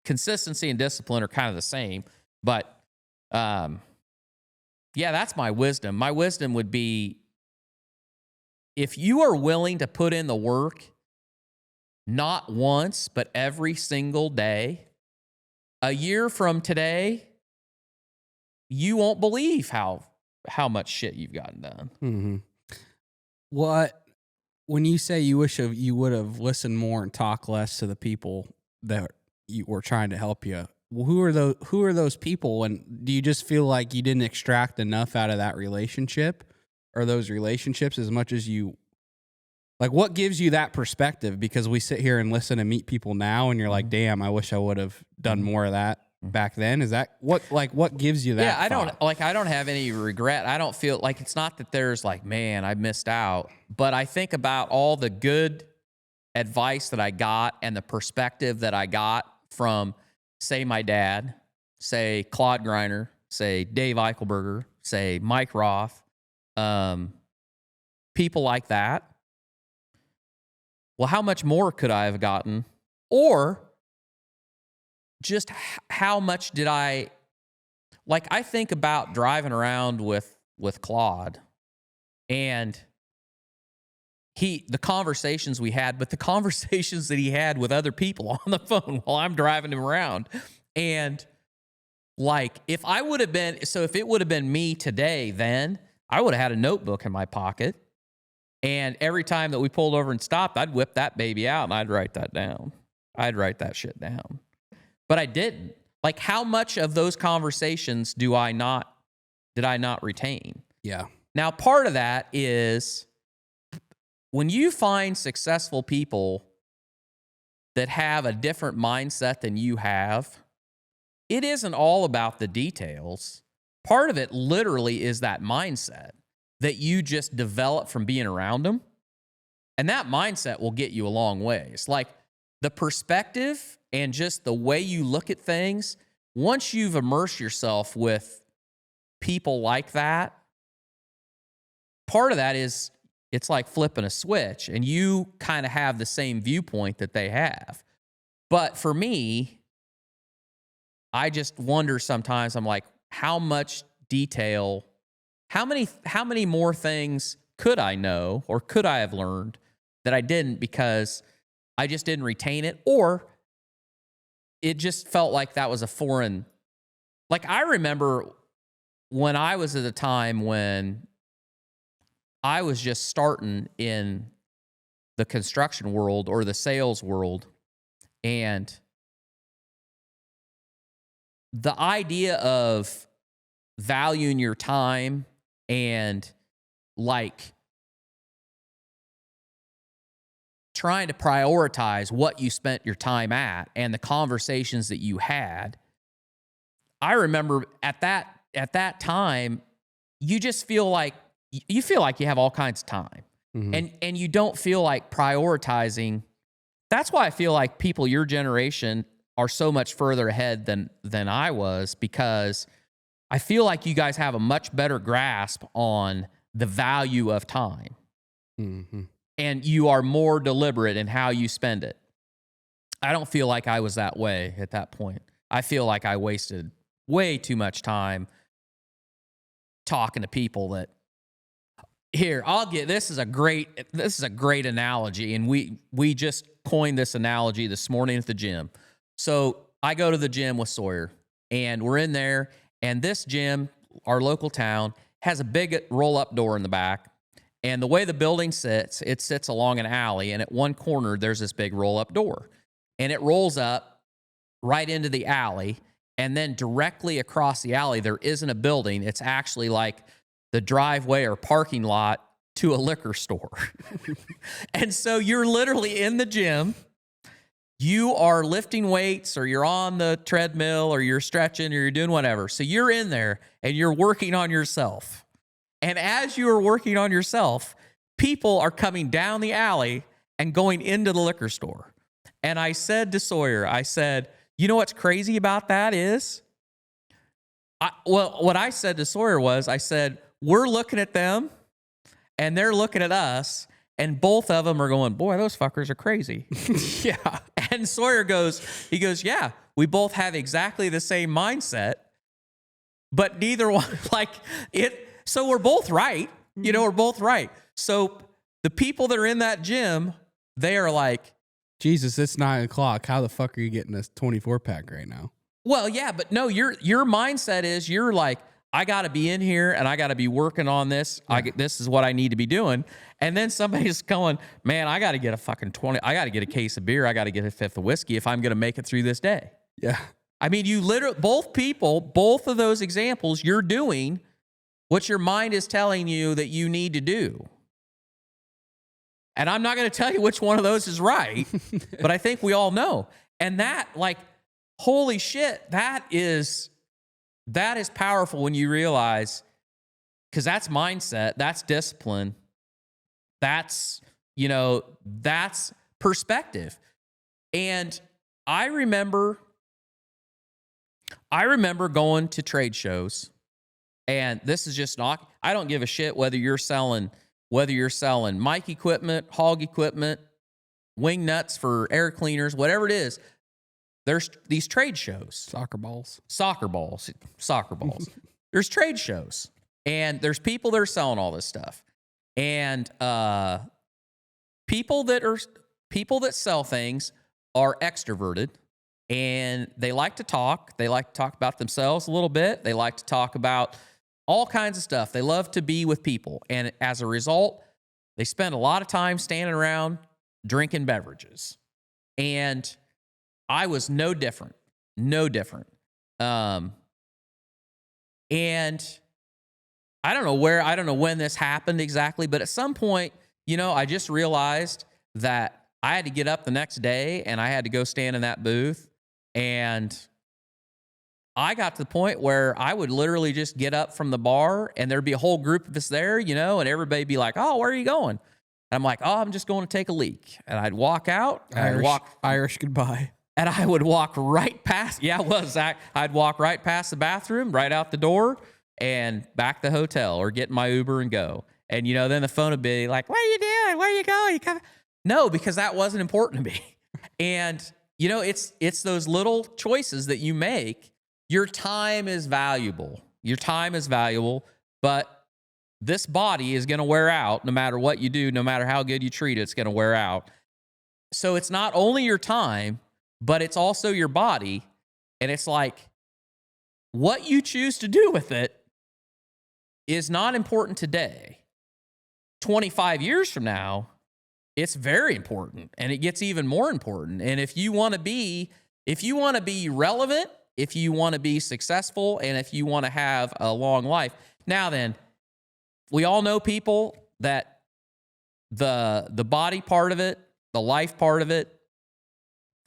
consistency and discipline are kind of the same, but that's my wisdom. My wisdom would be, if you are willing to put in the work, not once, but every single day, a year from today, you won't believe how much shit you've gotten done. Mm-hmm. When you say you wish you would have listened more and talked less to the people that you were trying to help you, who are those people? And do you just feel like you didn't extract enough out of that relationship, or those relationships, as much as you, like, what gives you that perspective? Because we sit here and listen and meet people now, and you're like, damn, I wish I would have done more of that back then. Is that what gives you that? Yeah, I don't have any regret. I don't feel like, it's not that there's like, man, I missed out, but I think about all the good advice that I got and the perspective that I got from, say, my dad, say Claude Greiner, say Dave Eichelberger, say Mike Roth, people like that. Well, how much more could I have gotten? Or just how much did I think about driving around with Claude and the conversations we had, but the conversations that he had with other people on the phone while I'm driving him around. And if it would have been me today, then I would have had a notebook in my pocket. And every time that we pulled over and stopped, I'd whip that baby out and I'd write that down. I'd write that shit down. But I didn't. Like, how much of those conversations did I not retain? Yeah. Now, part of that is when you find successful people that have a different mindset than you have, it isn't all about the details. Part of it literally is that mindset that you just develop from being around them. And that mindset will get you a long ways. Like, the perspective and just the way you look at things, once you've immersed yourself with people like that, part of that is, it's like flipping a switch and you kind of have the same viewpoint that they have. But for me, I just wonder sometimes, I'm like, how much detail, how many more things could I know or could I have learned that I didn't because I just didn't retain it, or it just felt like that was a foreign. Like, I remember when I was at a time when I was just starting in the construction world or the sales world, and the idea of valuing your time and like trying to prioritize what you spent your time at and the conversations that you had. I remember at that time, you just feel like you have all kinds of time. Mm-hmm. And you don't feel like prioritizing. That's why I feel like people your generation are so much further ahead than I was, because I feel like you guys have a much better grasp on the value of time. Mm-hmm. And you are more deliberate in how you spend it. I don't feel like I was that way at that point. I feel like I wasted way too much time talking to people that, here, this is a great analogy. And we just coined this analogy this morning at the gym. So I go to the gym with Sawyer, and we're in there, and this gym, our local town, has a big roll-up door in the back. And the way the building sits, it sits along an alley, and at one corner, there's this big roll-up door. And it rolls up right into the alley, and then directly across the alley, there isn't a building. It's actually like the driveway or parking lot to a liquor store. And so you're literally in the gym. You are lifting weights, or you're on the treadmill, or you're stretching, or you're doing whatever. So you're in there, and you're working on yourself. And as you are working on yourself, people are coming down the alley and going into the liquor store. And I said to Sawyer, I said, you know what's crazy about that is? What I said to Sawyer was, I said, we're looking at them, and they're looking at us, and both of them are going, boy, those fuckers are crazy. Yeah. And Sawyer goes, yeah, we both have exactly the same mindset, but neither one, like it. So we're both right. We're both right. So the people that are in that gym, they are like, Jesus, it's 9:00. How the fuck are you getting this 24-pack right now? Well, yeah, but no, your mindset is you're like, I got to be in here and I got to be working on this. Yeah. This is what I need to be doing. And then somebody's going, man, I got to get a fucking 20. I got to get a case of beer. I got to get a fifth of whiskey if I'm going to make it through this day. Yeah. I mean, you literally, both of those examples, you're doing what your mind is telling you that you need to do. And I'm not going to tell you which one of those is right, but I think we all know. And that, like, holy shit, that is powerful when you realize, because that's mindset, that's discipline, that's perspective. And I remember going to trade shows. And this is just not, I don't give a shit whether you're selling mic equipment, hog equipment, wing nuts for air cleaners, whatever it is. There's these trade shows. Soccer balls. There's trade shows. And there's people that are selling all this stuff. And people that sell things are extroverted. And they like to talk. They like to talk about themselves a little bit. They like to talk about all kinds of stuff. They love to be with people. And as a result, they spend a lot of time standing around drinking beverages. And I was no different. And I don't know when this happened exactly, but at some point, I just realized that I had to get up the next day and I had to go stand in that booth. And I got to the point where I would literally just get up from the bar and there'd be a whole group of us there, and everybody'd be like, oh, where are you going? And I'm like, oh, I'm just going to take a leak. And I'd walk out. Irish goodbye. And I would walk right past. Yeah, it was. I'd walk right past the bathroom, right out the door, and back to the hotel or get my Uber and go. And, then the phone would be like, what are you doing? Where are you going? No, because that wasn't important to me. And, it's those little choices that you make. Your time is valuable. But this body is going to wear out no matter what you do, no matter how good you treat it, it's going to wear out. So it's not only your time, but it's also your body. And it's like, what you choose to do with it is not important today. 25 years from now, it's very important, and it gets even more important. And if you want to be relevant, if you want to be successful, and if you want to have a long life, now then, we all know people that the body part of it, the life part of it,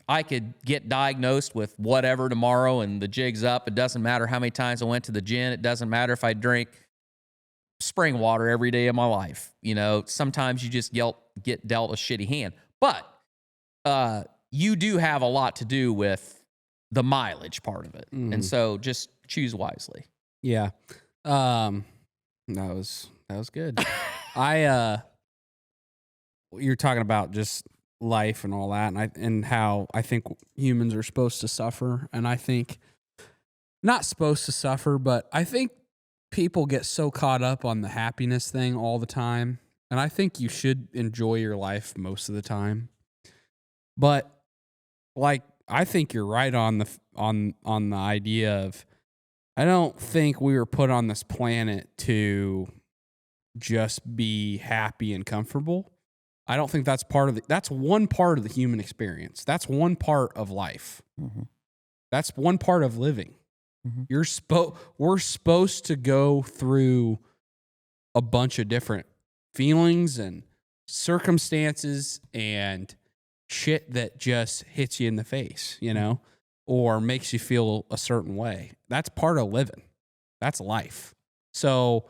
I could get diagnosed with whatever tomorrow and the jig's up. It doesn't matter how many times I went to the gym. It doesn't matter if I drink spring water every day of my life. You know, sometimes you just get dealt a shitty hand. But you do have a lot to do with the mileage part of it. And so just choose wisely. Yeah. That was good. You're talking about just life and all that, and how I think humans are supposed to suffer, and I think not supposed to suffer, but I think people get so caught up on the happiness thing all the time, and I think you should enjoy your life most of the time. But like, I think you're right on the idea of, I don't think we were put on this planet to just be happy and comfortable. I don't think that's that's one part of the human experience. That's one part of life. Mm-hmm. That's one part of living. Mm-hmm. We're supposed to go through a bunch of different feelings and circumstances and shit that just hits you in the face, you know, or makes you feel a certain way. That's part of living. That's life. So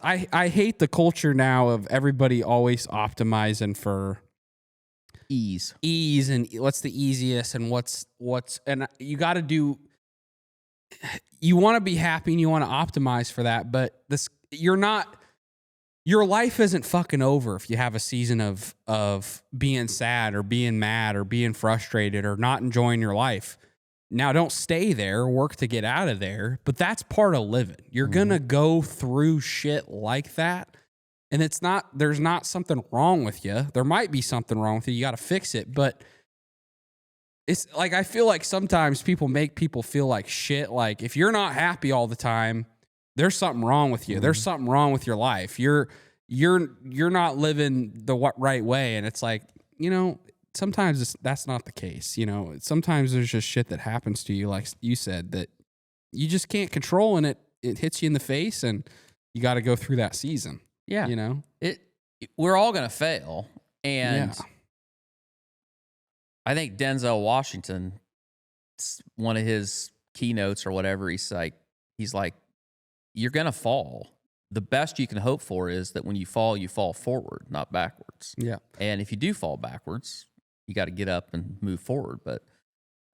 I hate the culture now of everybody always optimizing for ease and what's the easiest and what's and you got to do. You want to be happy and you want to optimize for that, but your life isn't fucking over if you have a season of being sad or being mad or being frustrated or not enjoying your life. Now, don't stay there, work to get out of there, but that's part of living. You're going to go through shit like that, and there's not something wrong with you. There might be something wrong with you. You got to fix it, but it's like, I feel like sometimes people make people feel like shit. Like, if you're not happy all the time, there's something wrong with you. There's something wrong with your life. You're not living the right way, and it's like, you know, sometimes that's not the case. You know, sometimes there's just shit that happens to you, like you said, that you just can't control, and it hits you in the face, and you got to go through that season. Yeah. You know, we're all going to fail. And I think Denzel Washington, one of his keynotes or whatever, he's like, you're going to fall. The best you can hope for is that when you fall forward, not backwards. Yeah. And if you do fall backwards, you got to get up and move forward. But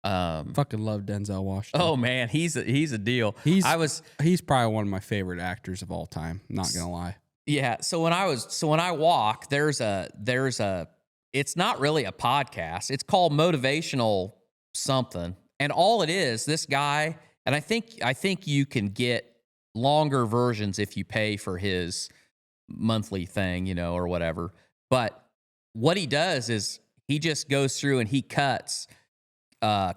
fucking love Denzel Washington. Oh man, he's a deal. He's probably one of my favorite actors of all time. Not gonna lie. Yeah. So when I walk, there's a it's not really a podcast. It's called Motivational something, and all it is, this guy, and I think you can get longer versions if you pay for his monthly thing, you know, or whatever. But what he does is he just goes through and he cuts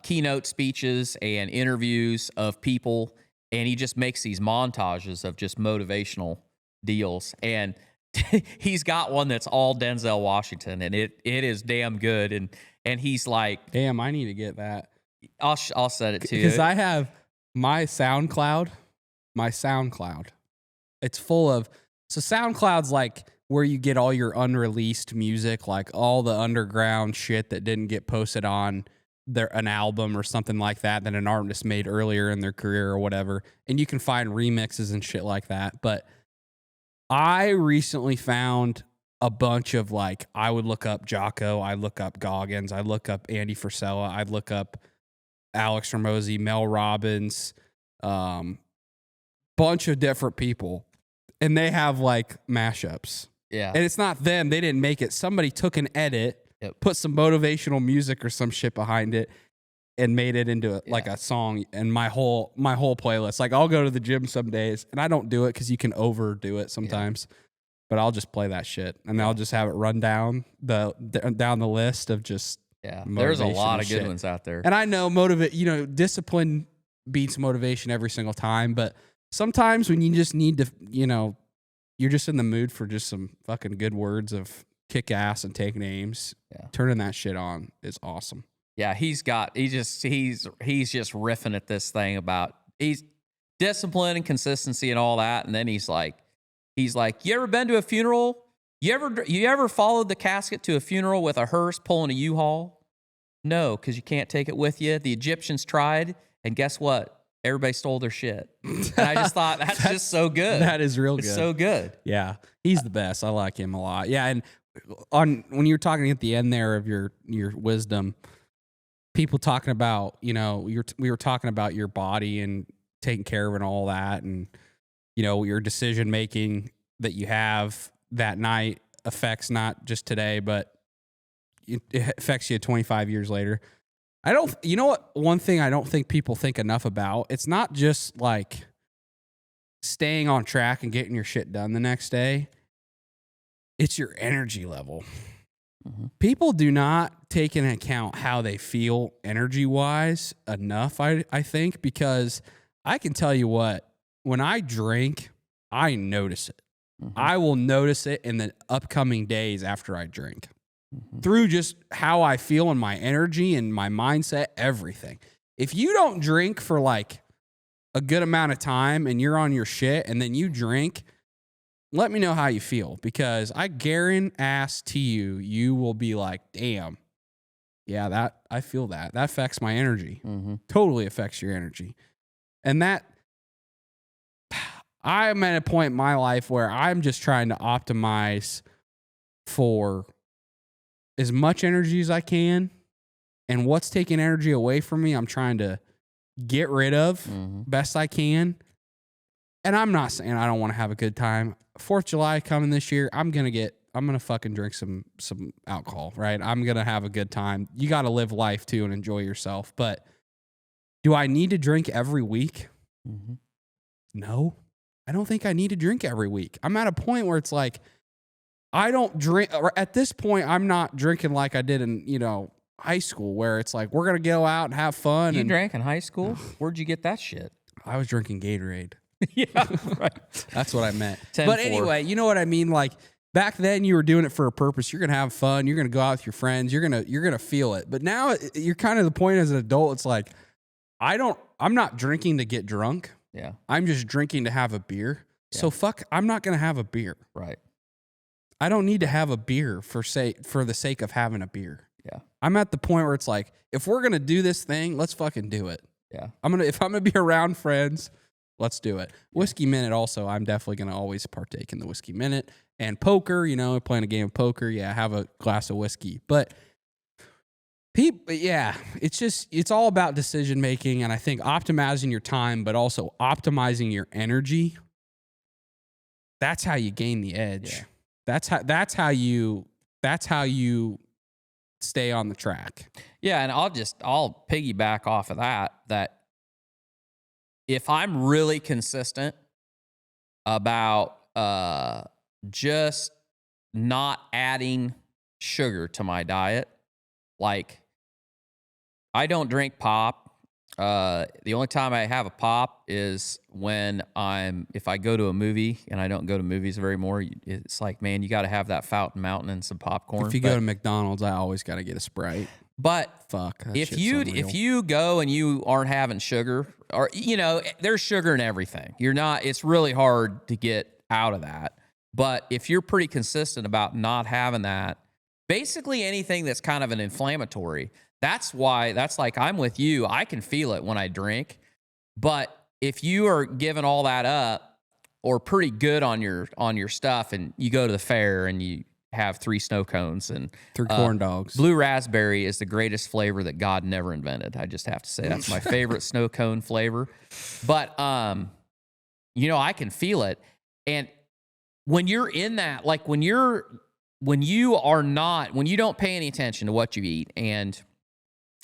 keynote speeches and interviews of people, and he just makes these montages of just motivational deals. And he's got one that's all Denzel Washington, and it is damn good. And he's like, damn, I need to get that. I'll send it to you because I have my SoundCloud. It's full of, so SoundCloud's like where you get all your unreleased music, like all the underground shit that didn't get posted on an album or something like that an artist made earlier in their career or whatever. And you can find remixes and shit like that. But I recently found a bunch of, like, I would look up Jocko, I look up Goggins, I look up Andy Frisella, I'd look up Alex Ramosi, Mel Robbins, bunch of different people, and they have like mashups. Yeah. And it's not them. They didn't make it. Somebody took an edit, put some motivational music or some shit behind it, and made it into like a song and my whole playlist. Like I'll go to the gym some days and I don't do it because you can overdo it sometimes. But I'll just play that shit and I'll just have it run down the list of just There's a lot of good ones out there. And I know discipline beats motivation every single time, but sometimes when you just need to, you're just in the mood for just some fucking good words of kick ass and take names. Yeah. Turning that shit on is awesome. Yeah, he's just riffing at this thing about he's discipline and consistency and all that, and then he's like, you ever been to a funeral? You ever followed the casket to a funeral with a hearse pulling a U-Haul? No, because you can't take it with you. The Egyptians tried, and guess what? Everybody stole their shit. And I just thought that's just so good. That is real good. It's so good. Yeah, he's the best. I like him a lot. Yeah, and when you were talking at the end there of your wisdom, people talking about, we were talking about your body and taking care of it and all that, and your decision making that you have that night affects not just today, but it affects you 25 years later. One thing I don't think people think enough about, it's not just like staying on track and getting your shit done the next day. It's your energy level. Mm-hmm. People do not take into account how they feel energy wise enough, I think, because I can tell you what, when I drink, I notice it. Mm-hmm. I will notice it in the upcoming days after I drink. Mm-hmm. Through just how I feel and my energy and my mindset, everything. If you don't drink for like a good amount of time and you're on your shit and then you drink, let me know how you feel, because I guarantee you will be like, damn, yeah, I feel that. That affects my energy. Mm-hmm. Totally affects your energy. And I'm at a point in my life where I'm just trying to optimize for as much energy as I can, and what's taking energy away from me, I'm trying to get rid of best I can. And I'm not saying I don't want to have a good time. 4th of July coming this year, I'm going to fucking drink some alcohol, right? I'm going to have a good time. You got to live life too and enjoy yourself. But do I need to drink every week? Mm-hmm. No, I don't think I need to drink every week. I'm at a point where it's like, I don't drink, or at this point, I'm not drinking like I did in, high school, where it's like, we're going to go out and have fun. You drank in high school? Where'd you get that shit? I was drinking Gatorade. Yeah, right. That's what I meant. 10-4. But anyway, you know what I mean? Like back then you were doing it for a purpose. You're going to have fun. You're going to go out with your friends. You're going to feel it. But now you're kind of the point as an adult. It's like, I'm not drinking to get drunk. Yeah. I'm just drinking to have a beer. Yeah. So I'm not going to have a beer. Right. I don't need to have a beer for the sake of having a beer. Yeah. I'm at the point where it's like, if we're going to do this thing, let's fucking do it. Yeah. If I'm going to be around friends, let's do it. Whiskey Minute also, I'm definitely going to always partake in the Whiskey Minute. And poker, playing a game of poker, have a glass of whiskey. But it's all about decision making, and I think optimizing your time, but also optimizing your energy. That's how you gain the edge. Yeah. That's how you stay on the track. Yeah, and I'll piggyback off of that if I'm really consistent about just not adding sugar to my diet, like I don't drink pop. The only time I have a pop is if I go to a movie, and I don't go to movies very more. It's like, man, you got to have that Fountain Mountain and some popcorn. If you go to McDonald's, I always got to get a Sprite. But fuck, if you go and you aren't having sugar, or there's sugar in everything. It's really hard to get out of that. But if you're pretty consistent about not having that, basically anything that's kind of an inflammatory. That's like, I'm with you. I can feel it when I drink. But if you are giving all that up, or pretty good on your stuff, and you go to the fair and you have 3 snow cones and 3 corn dogs. Blue raspberry is the greatest flavor that God never invented. I just have to say that's my favorite snow cone flavor. But I can feel it. And when you're in that, like when you don't pay any attention to what you eat, and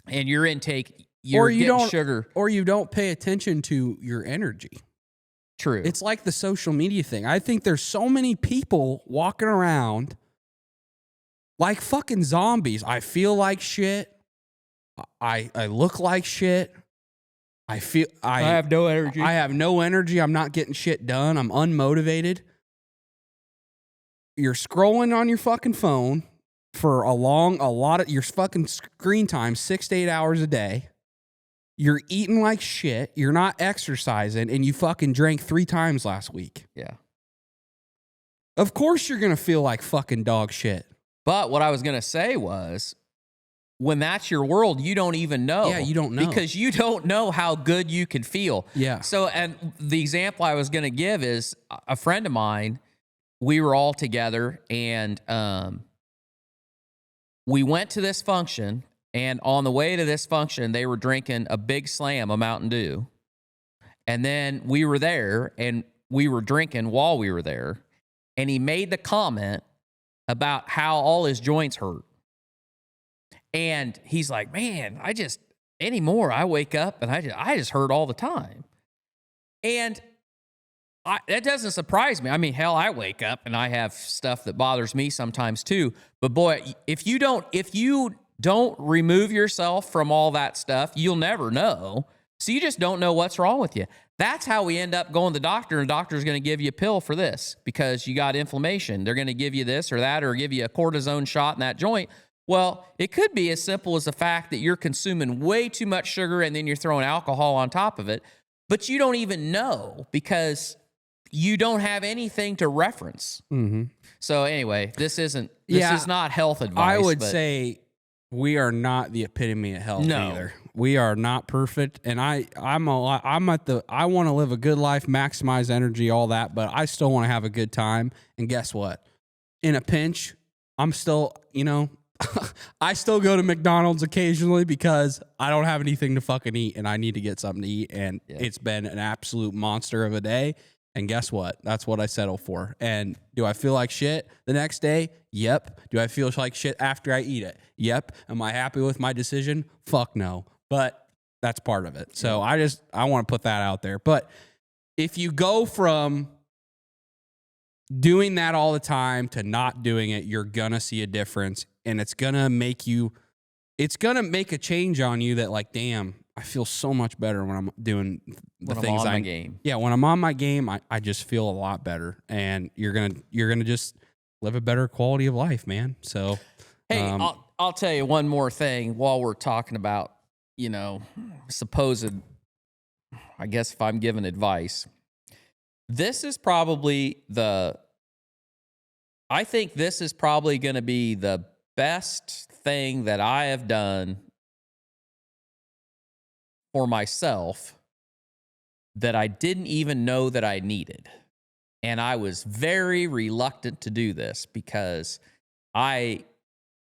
your intake, you're you getting don't sugar. or you don't pay attention to your energy. True. It's like the social media thing. I think there's so many people walking around like fucking zombies. I feel like shit. I look like shit. I have no energy. I have no energy. I'm not getting shit done. I'm unmotivated. You're scrolling on your fucking phone for a lot of your fucking screen time, 6 to 8 hours a day. You're eating like shit. You're not exercising, and you fucking drank 3 times last week. Yeah. Of course you're going to feel like fucking dog shit. But what I was going to say was, when that's your world, you don't even know. Yeah, you don't know. Because you don't know how good you can feel. Yeah. So, and the example I was going to give is a friend of mine, we were all together, and we went to this function, and on the way to this function, they were drinking a big slam of Mountain Dew. And then we were there, and we were drinking while we were there, and he made the comment about how all his joints hurt. And he's like, man, anymore, I wake up and I just hurt all the time. And that doesn't surprise me. I mean, hell, I wake up and I have stuff that bothers me sometimes too. But boy, if you don't remove yourself from all that stuff, you'll never know. So you just don't know what's wrong with you. That's how we end up going to the doctor, and the doctor's going to give you a pill for this because you got inflammation. They're going to give you this or that, or give you a cortisone shot in that joint. Well, it could be as simple as the fact that you're consuming way too much sugar and then you're throwing alcohol on top of it, but you don't even know because you don't have anything to reference. Mm-hmm. So anyway, this is not health advice. I would say we are not the epitome of health either. We are not perfect, and I want to live a good life, maximize energy, all that, but I still want to have a good time. And guess what? In a pinch, I'm still, I still go to McDonald's occasionally because I don't have anything to fucking eat and I need to get something to eat. And It's been an absolute monster of a day. And guess what? That's what I settle for. And do I feel like shit the next day? Yep. Do I feel like shit after I eat it? Yep. Am I happy with my decision? Fuck no. But that's part of it. So I want to put that out there. But if you go from doing that all the time to not doing it, you're going to see a difference. And it's going to make a change on you that, like, damn, I feel so much better when I'm doing the things my game. Yeah, when I'm on my game, I just feel a lot better. And you're gonna just live a better quality of life, man. So hey, I'll tell you one more thing while we're talking about, supposed, I guess if I'm giving advice, this is probably I think this is probably going to be the best thing that I have done for myself that I didn't even know that I needed. And I was very reluctant to do this because I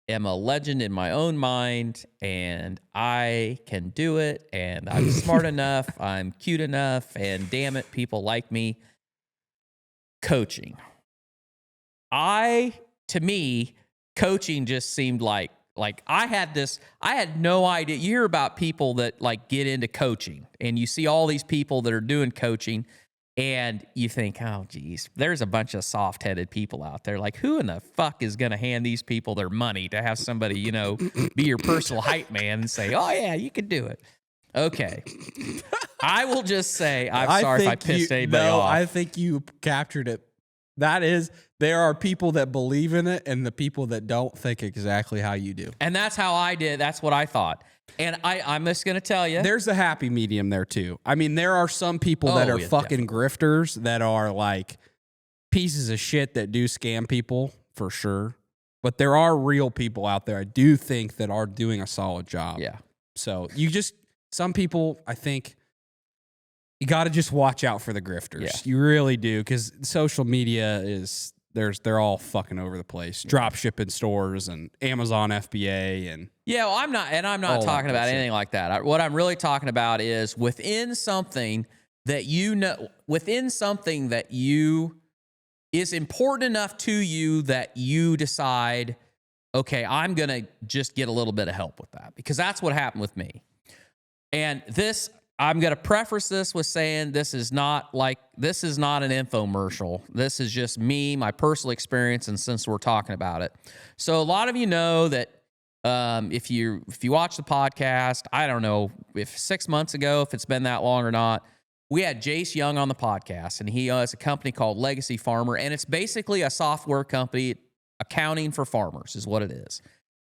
am a legend in my own mind and I can do it and I'm smart enough, I'm cute enough, and damn it, people like me. Coaching. To me, coaching just seemed like I had no idea. You hear about people that like get into coaching and you see all these people that are doing coaching and you think, oh geez, there's a bunch of soft-headed people out there. Like, who in the fuck is going to hand these people their money to have somebody, be your personal hype man and say, oh yeah, you can do it. Okay. I will just say, I'm sorry if I pissed anybody off. I think you captured it. There are people that believe in it and the people that don't think exactly how you do. And that's how I did. That's what I thought. And I'm just going to tell you. There's a happy medium there too. I mean, there are some people that are fucking grifters that are like pieces of shit that do scam people for sure. But there are real people out there I do think that are doing a solid job. Yeah. So some people, I think, you got to just watch out for the grifters. Yeah. You really do, because social media they're all fucking over the place. Drop shipping stores and Amazon FBA and well, I'm not talking about anything like that. What I'm really talking about is within something that is important enough to you that you decide, okay, I'm gonna just get a little bit of help with that, because that's what happened with me. And this, I'm going to preface this with saying this is not an infomercial. This is just me, my personal experience, and since we're talking about it. So a lot of you know that if you watch the podcast, I don't know if 6 months ago, if it's been that long or not, we had Jace Young on the podcast, and he has a company called Legacy Farmer, and it's basically a software company, accounting for farmers is what it is.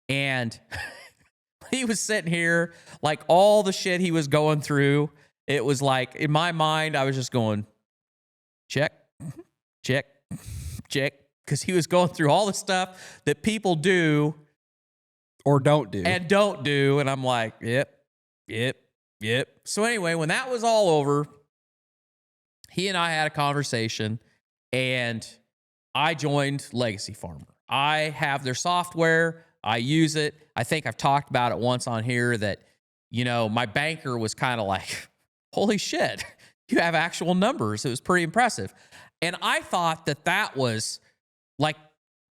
And he was sitting here, like all the shit he was going through, it was like, in my mind, I was just going, check, check, check, because he was going through all the stuff that people do or don't do. And I'm like, yep. So anyway, when that was all over, he and I had a conversation, and I joined Legacy Farmer. I have their software. I use it. I think I've talked about it once on here that, my banker was kind of like, holy shit, you have actual numbers. It was pretty impressive. And I thought that was like,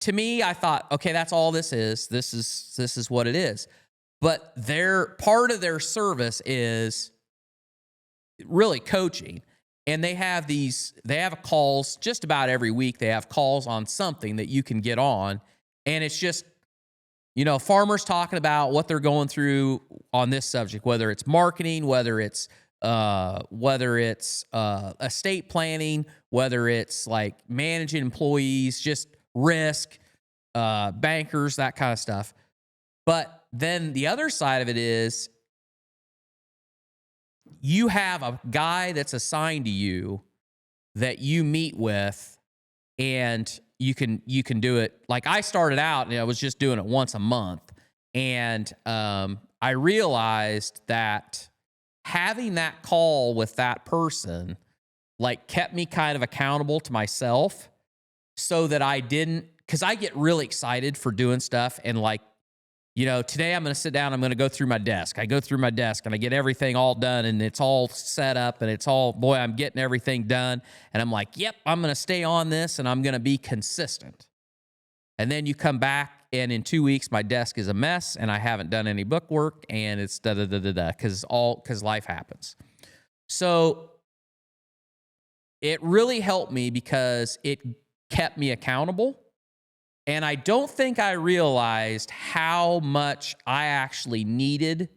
to me, I thought, okay, that's all this is. This is what it is. But part of their service is really coaching. And they have calls just about every week. They have calls on something that you can get on. And it's just, farmers talking about what they're going through on this subject, whether it's marketing, whether it's estate planning, whether it's like managing employees, just risk, bankers, that kind of stuff. But then the other side of it is you have a guy that's assigned to you that you meet with, and you can do it. Like I started out and I was just doing it once a month. And I realized that having that call with that person like kept me kind of accountable to myself, so that I didn't, because I get really excited for doing stuff. And like, today I'm going to sit down, I'm going to go through my desk. I go through my desk and I get everything all done, and it's all set up, and it's all, boy, I'm getting everything done. And I'm like, yep, I'm going to stay on this, and I'm going to be consistent. And then you come back, and in 2 weeks, my desk is a mess, and I haven't done any book work, and it's because life happens. So it really helped me because it kept me accountable. And I don't think I realized how much I actually needed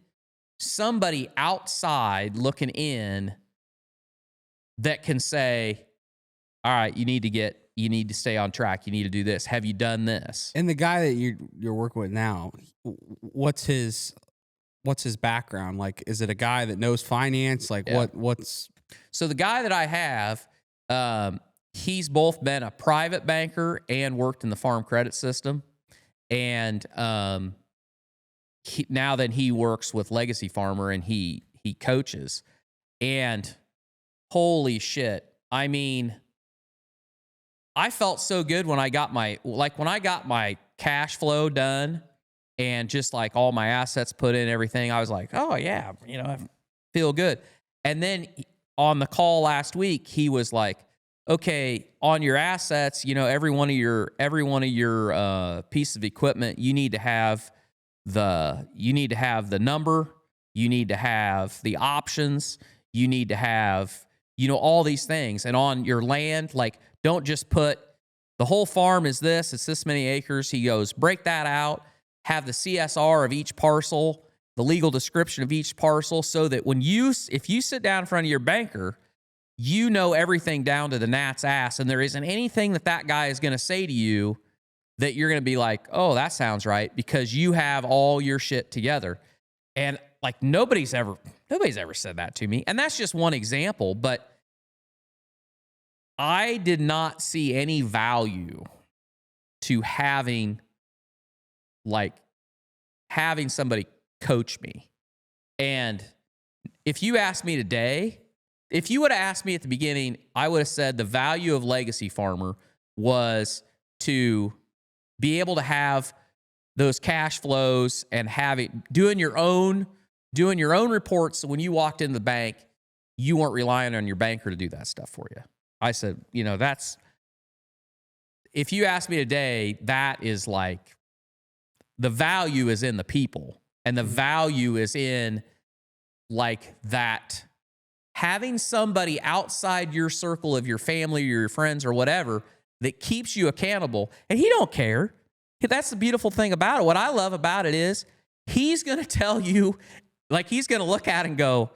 somebody outside looking in that can say, all right, you need to stay on track. You need to do this. Have you done this? And the guy that you're working with now, what's his background? Like, is it a guy that knows finance? Like what's... So the guy that I have, he's both been a private banker and worked in the farm credit system. And now that he works with Legacy Farmer, and he coaches. And holy shit, I mean, I felt so good when I got my cash flow done and just like all my assets put in, everything. I was like, oh yeah, I feel good. And then on the call last week, he was like, okay, on your assets, every one of your piece of equipment, you need to have the number, you need to have the options, you need to have, all these things. And on your land, like, don't just put the whole farm is this, it's this many acres. He goes, break that out, have the CSR of each parcel, the legal description of each parcel, so that if you sit down in front of your banker, everything down to the gnat's ass, and there isn't anything that guy is going to say to you that you're going to be like, oh, that sounds right, because you have all your shit together. And like nobody's ever said that to me. And that's just one example, but I did not see any value to having somebody coach me. And if you asked me today, if you would have asked me at the beginning, I would have said the value of Legacy Farmer was to be able to have those cash flows and doing your own reports. So when you walked into the bank, you weren't relying on your banker to do that stuff for you. I said, if you ask me today, that is like, the value is in the people, and the value is in like that. Having somebody outside your circle of your family or your friends or whatever that keeps you accountable, and he don't care. That's the beautiful thing about it. What I love about it is he's going to tell you, like, he's going to look at it and go,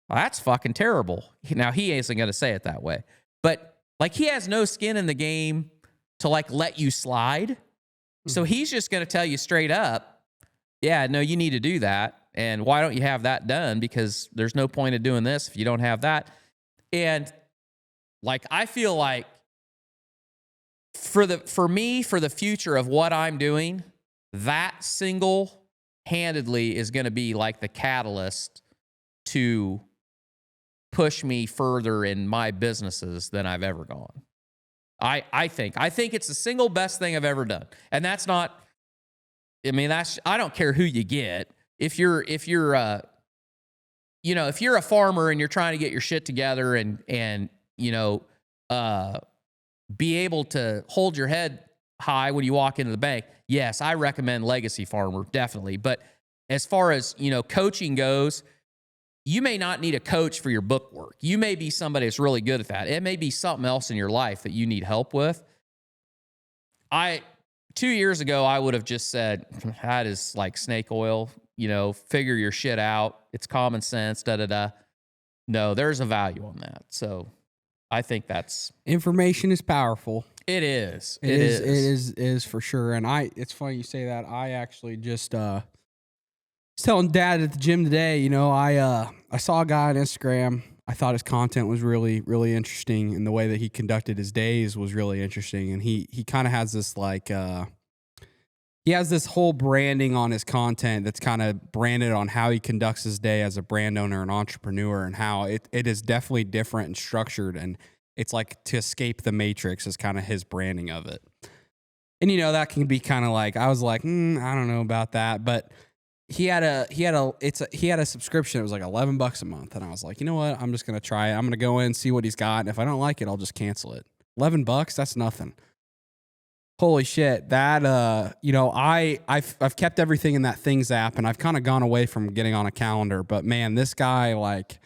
well, that's fucking terrible. Now, he isn't going to say it that way, but like, he has no skin in the game to like let you slide. So he's just going to tell you straight up, yeah, no, you need to do that. And why don't you have that done? Because there's no point of doing this if you don't have that. And like, I feel like for the future of what I'm doing, that single-handedly is going to be like the catalyst to push me further in my businesses than I've ever gone. I think it's the single best thing I've ever done. And that's not, I mean, I don't care who you get. If you're a farmer and you're trying to get your shit together and be able to hold your head high when you walk into the bank, yes, I recommend Legacy Farmer, definitely. But as far as, coaching goes, you may not need a coach for your book work. You may be somebody that's really good at that. It may be something else in your life that you need help with. 2 years ago, I would have just said, that is like snake oil, figure your shit out. It's common sense, da-da-da. No, there's a value on that. So I think that's... Information is powerful. It is. It is for sure. And it's funny you say that. I actually just was telling Dad at the gym today, I saw a guy on Instagram. I thought his content was really, really interesting, and the way that he conducted his days was really interesting. And he kind of has this he has this whole branding on his content that's kind of branded on how he conducts his day as a brand owner and entrepreneur, and how it is definitely different and structured. And it's like to escape the matrix is kind of his branding of it. And, that can be kind of like, I was like, I don't know about that. But he had a subscription. It was like $11 a month. And I was like, you know what? I'm just going to try it. I'm going to go in and see what he's got. And if I don't like it, I'll just cancel it. $11, that's nothing. Holy shit. That, I've kept everything in that Things app, and I've kind of gone away from getting on a calendar. But man, this guy, like,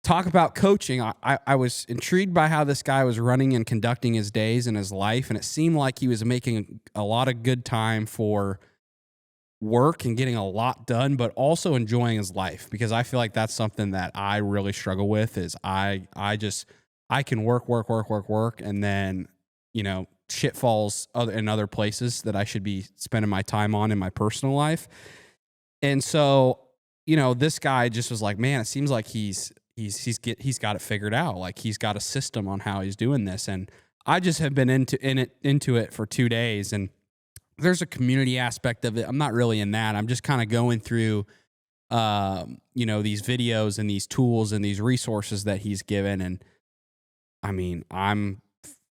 talk about coaching. I was intrigued by how this guy was running and conducting his days and his life. And it seemed like he was making a lot of good time for work and getting a lot done, but also enjoying his life, because I feel like that's something that I really struggle with. Is I can work, and then, shit falls in other places that I should be spending my time on in my personal life. And so, this guy just was like, man, it seems like he's got it figured out. Like, he's got a system on how he's doing this. And I just have been into it for 2 days, and there's a community aspect of it. I'm not really in that. I'm just kind of going through, these videos and these tools and these resources that he's given. And I mean, I'm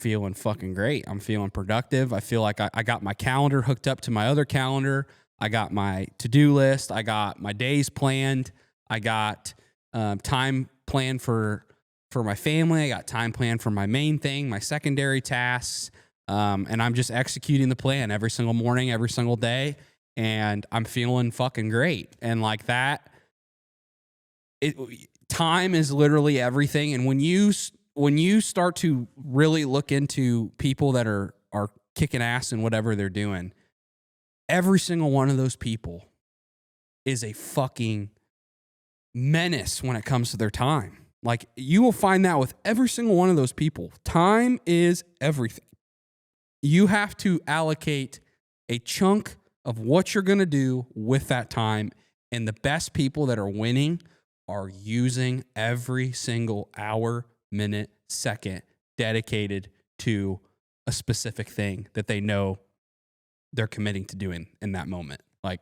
feeling fucking great. I'm feeling productive. I feel like I got my calendar hooked up to my other calendar. I got my to-do list. I got my days planned. I got time planned for my family. I got time planned for my main thing, my secondary tasks. And I'm just executing the plan every single morning, every single day. And I'm feeling fucking great. And like that, time is literally everything. And when you start to really look into people that are kicking ass in whatever they're doing, every single one of those people is a fucking menace when it comes to their time. Like, you will find that with every single one of those people. Time is everything. You have to allocate a chunk of what you're going to do with that time. And the best people that are winning are using every single hour, minute, second dedicated to a specific thing that they know they're committing to doing in that moment. Like,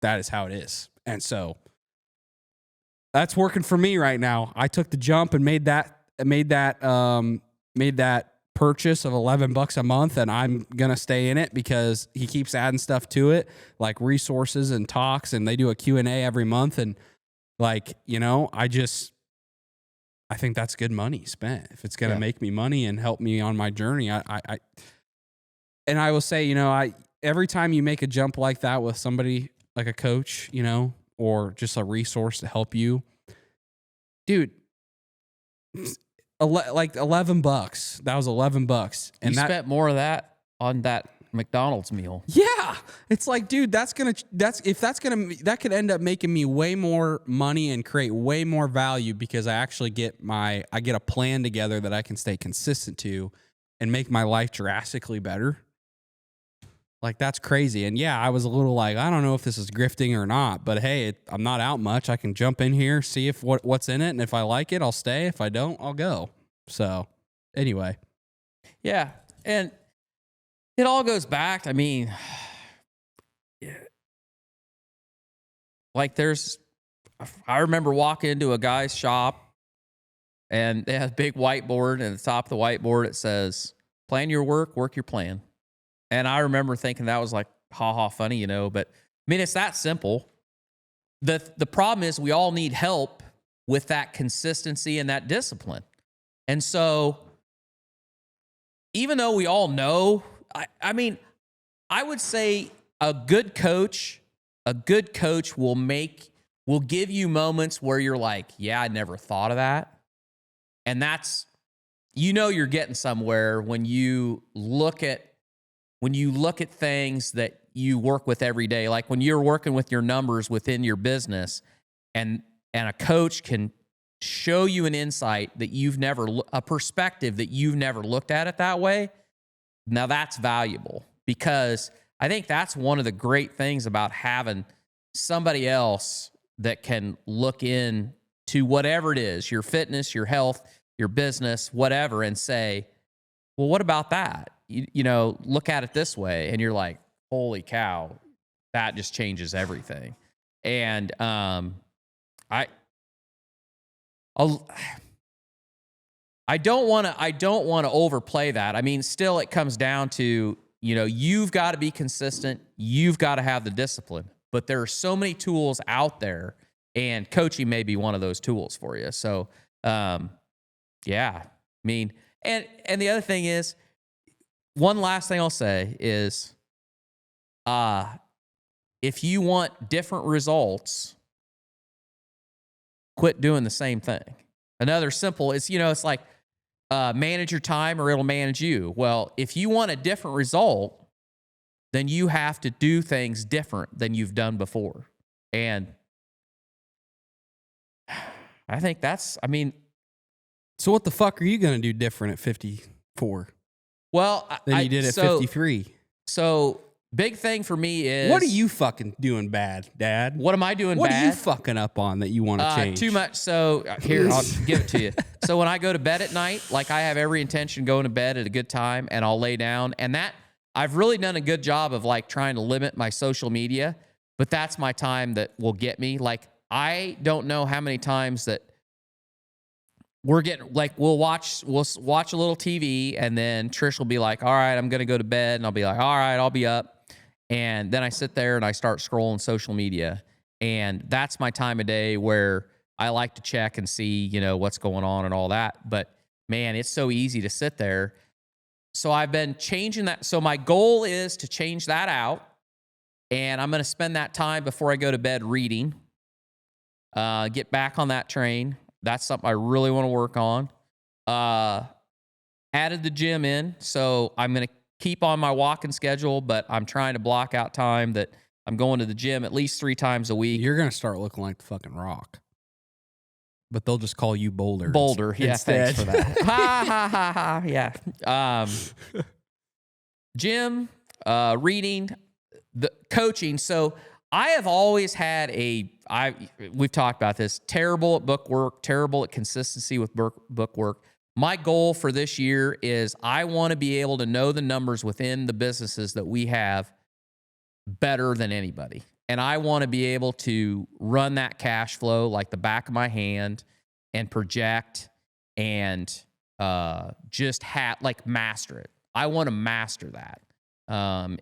that is how it is. And so that's working for me right now. I took the jump and made that purchase of $11 a month, and I'm gonna stay in it because he keeps adding stuff to it, like resources and talks, and they do a Q&A every month. And like, I think that's good money spent if it's gonna make me money and help me on my journey. I will say, every time you make a jump like that with somebody like a coach, or just a resource to help you, dude, like $11. That was $11. And you spent more of that on that McDonald's meal. Yeah. It's like, dude, that could end up making me way more money and create way more value because I actually get a plan together that I can stay consistent to and make my life drastically better. Like, that's crazy. And yeah, I was a little like, I don't know if this is grifting or not, but hey, I'm not out much. I can jump in here, see if what's in it. And if I like it, I'll stay. If I don't, I'll go. So anyway. Yeah. And it all goes back. I mean, like I remember walking into a guy's shop and they had a big whiteboard, and at the top of the whiteboard, it says, plan your work, work your plan. And I remember thinking that was like, ha funny, you know, but I mean, it's that simple. The problem is we all need help with that consistency and that discipline. And so even though we all know, I mean, I would say a good coach will give you moments where you're like, yeah, I never thought of that. And that's, you know, you're getting somewhere when you look at things that you work with every day, like when you're working with your numbers within your business, and a coach can show you an insight that a perspective that you've never looked at it that way. Now that's valuable, because I think that's one of the great things about having somebody else that can look in to whatever it is, your fitness, your health, your business, whatever, and say, well, what about that? You know, look at it this way. And you're like, holy cow, that just changes everything. And I don't want to overplay that. I mean, still it comes down to, you know, you've got to be consistent. You've got to have the discipline, but there are so many tools out there, and coaching may be one of those tools for you. So, yeah, I mean, and the other thing is, one last thing I'll say is, if you want different results, quit doing the same thing. Another simple is, you know, it's like, manage your time or it'll manage you. Well, if you want a different result, then you have to do things different than you've done before. And I think so what the fuck are you going to do different at 54? Well, than you did at 53. So big thing for me is, what are you fucking doing bad, Dad? What am I doing bad? What are you fucking up on that you want to change? Too much. So here, I'll give it to you. So when I go to bed at night, like I have every intention going to bed at a good time, and I'll lay down. And that I've really done a good job of like trying to limit my social media, but that's my time that will get me. Like, I don't know how many times that we're getting, like, we'll watch a little TV, and then Trish will be like, all right, I'm going to go to bed. And I'll be like, all right, I'll be up. And then I sit there and I start scrolling social media. And that's my time of day where I like to check and see, you know, what's going on and all that. But man, it's so easy to sit there. So I've been changing that. So my goal is to change that out. And I'm going to spend that time before I go to bed reading, get back on that train. That's something I really want to work on. Added the gym in. So I'm going to keep on my walking schedule, but I'm trying to block out time that I'm going to the gym at least 3 times a week. You're going to start looking like the fucking Rock. But they'll just call you Boulder. Boulder, yeah, instead. Thanks for that. Ha, ha, ha, ha, yeah. Gym, reading, the coaching. So I have always had we've talked about this, terrible at book work, terrible at consistency with book work. My goal for this year is I want to be able to know the numbers within the businesses that we have better than anybody. And I want to be able to run that cash flow like the back of my hand and project and just master it. I want to master that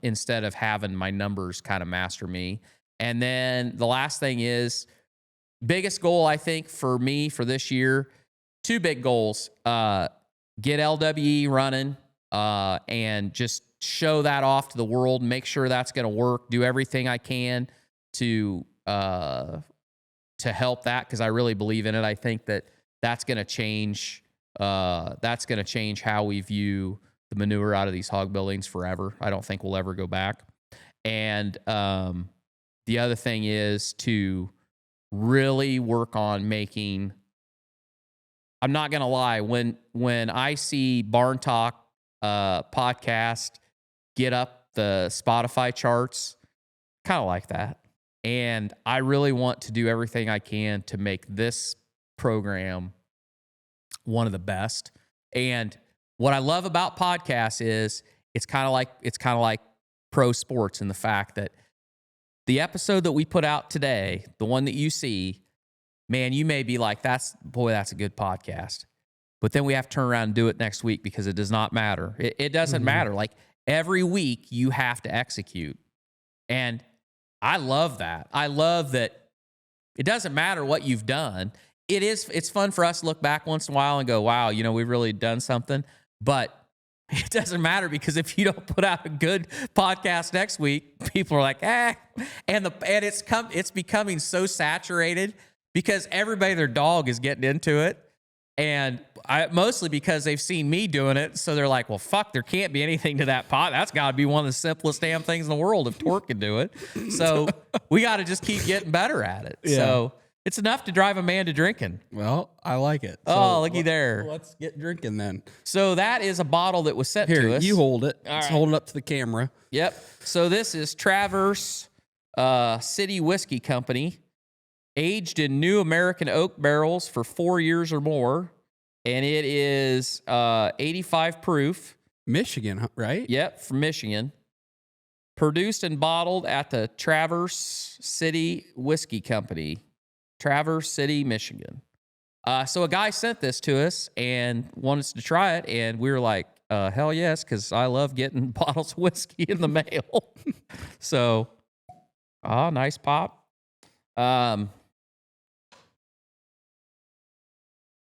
instead of having my numbers kind of master me. And then the last thing is, biggest goal I think for me for this year, 2 big goals. Get LWE running and just show that off to the world, make sure that's going to work, do everything I can to help that, because I really believe in it. I think that that's going to change. That's going to change how we view the manure out of these hog buildings forever. I don't think we'll ever go back. And the other thing is to really work on making. I'm not going to lie. When I see Barn Talk podcast get up the Spotify charts, kind of like that. And I really want to do everything I can to make this program one of the best. And what I love about podcasts is it's kind of like pro sports in the fact that the episode that we put out today, the one that you see, man, you may be like, that's a good podcast. But then we have to turn around and do it next week because it does not matter. It doesn't matter. Like every week you have to execute. And I love that. I love that it doesn't matter what you've done. It's fun for us to look back once in a while and go, wow, we've really done something. But it doesn't matter, because if you don't put out a good podcast next week, people are like, and it's becoming so saturated because everybody, their dog is getting into it. And mostly because they've seen me doing it. So they're like, well, fuck, there can't be anything to that pot. That's got to be one of the simplest damn things in the world if Tork can do it. So we got to just keep getting better at it. Yeah. So it's enough to drive a man to drinking. Well, I like it. So looky there. Let's get drinking then. So that is a bottle that was sent to us. You hold it. Let's hold it up to the camera. Yep. So this is Traverse City Whiskey Company. Aged in new American oak barrels for 4 years or more. And it is 85 proof. Michigan, right? Yep, from Michigan. Produced and bottled at the Traverse City Whiskey Company. Traverse City, Michigan. So a guy sent this to us and wanted us to try it. And we were like, hell yes, because I love getting bottles of whiskey in the mail. So, nice pop.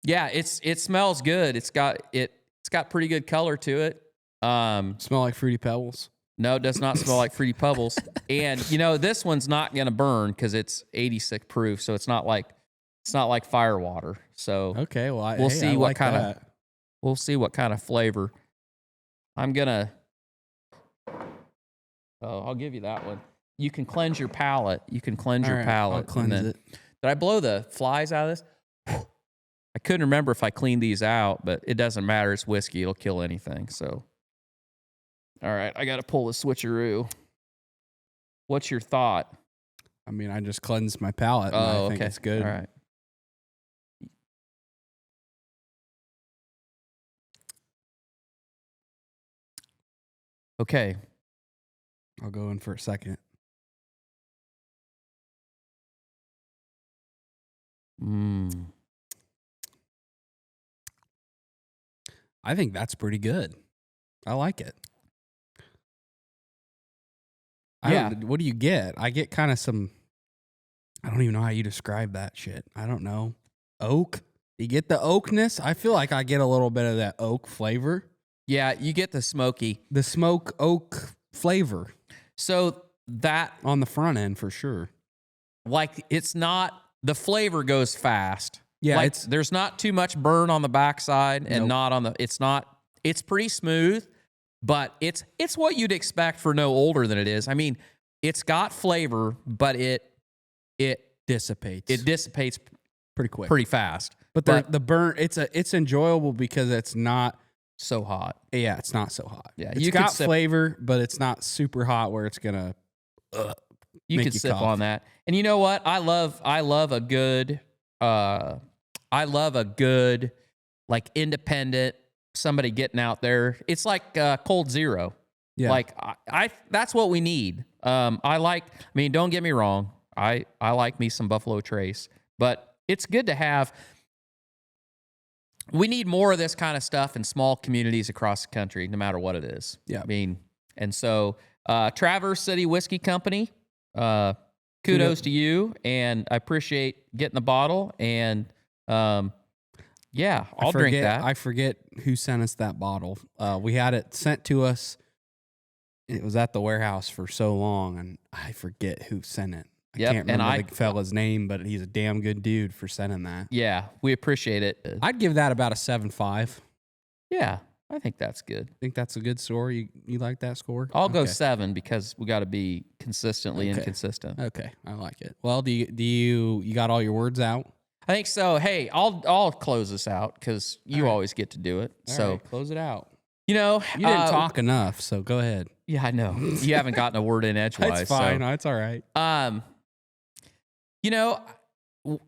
Yeah, it smells good. It's got pretty good color to it. Smell like Fruity Pebbles? No, it does not smell like Fruity Pebbles. And this one's not gonna burn because it's 86 proof, so it's not like fire water. So okay, well we'll see what kind of flavor. I'll give you that one. You can cleanse your palate. I'll cleanse it. Did I blow the flies out of this? I couldn't remember if I cleaned these out, but it doesn't matter. It's whiskey. It'll kill anything. So, all right, I got to pull the switcheroo. What's your thought? I mean, I just cleansed my palate. And I think it's good. All right. Okay. I'll go in for a second. I think that's pretty good. I like it. What do you get? I get kind of some, I don't even know how you describe that shit. I don't know. Oak? You get the oakness? I feel like I get a little bit of that oak flavor. Yeah, you get the smoky. The smoke oak flavor. So that... on the front end for sure. Like, it's not... the flavor goes fast. Yeah, like, there's not too much burn on the backside and not on the... It's pretty smooth, but it's what you'd expect for no older than it is. I mean, it's got flavor, but it dissipates. It dissipates pretty quick. Pretty fast. But the burn, it's enjoyable because it's not so hot. Yeah, it's not so hot. Yeah, it's got flavor, but it's not super hot where it's gonna. You can sip on that, and you know what? I love a good like independent somebody getting out there. It's like Cold Zero. Yeah, like I that's what we need. I mean, don't get me wrong. I like me some Buffalo Trace, but it's good to have. We need more of this kind of stuff in small communities across the country, no matter what it is. Yeah. I mean, and so Traverse City Whiskey Company, kudos to you, and I appreciate getting the bottle, and yeah, I'll drink that. I forget who sent us that bottle. We had it sent to us. It was at the warehouse for so long, and I forget who sent it. I can't remember the fella's name, but he's a damn good dude for sending that. Yeah, we appreciate it. I'd give that about a 7.5. Yeah, I think that's good. Think that's a good score? You like that score? I'll go 7 because we got to be consistently inconsistent. Okay, I like it. Well, do you got all your words out? I think so. Hey, I'll close this out because you always get to do it. All right, close it out. You know, you didn't talk enough, so go ahead. Yeah, I know. You haven't gotten a word in edgewise. That's fine. So. That's all right. You know,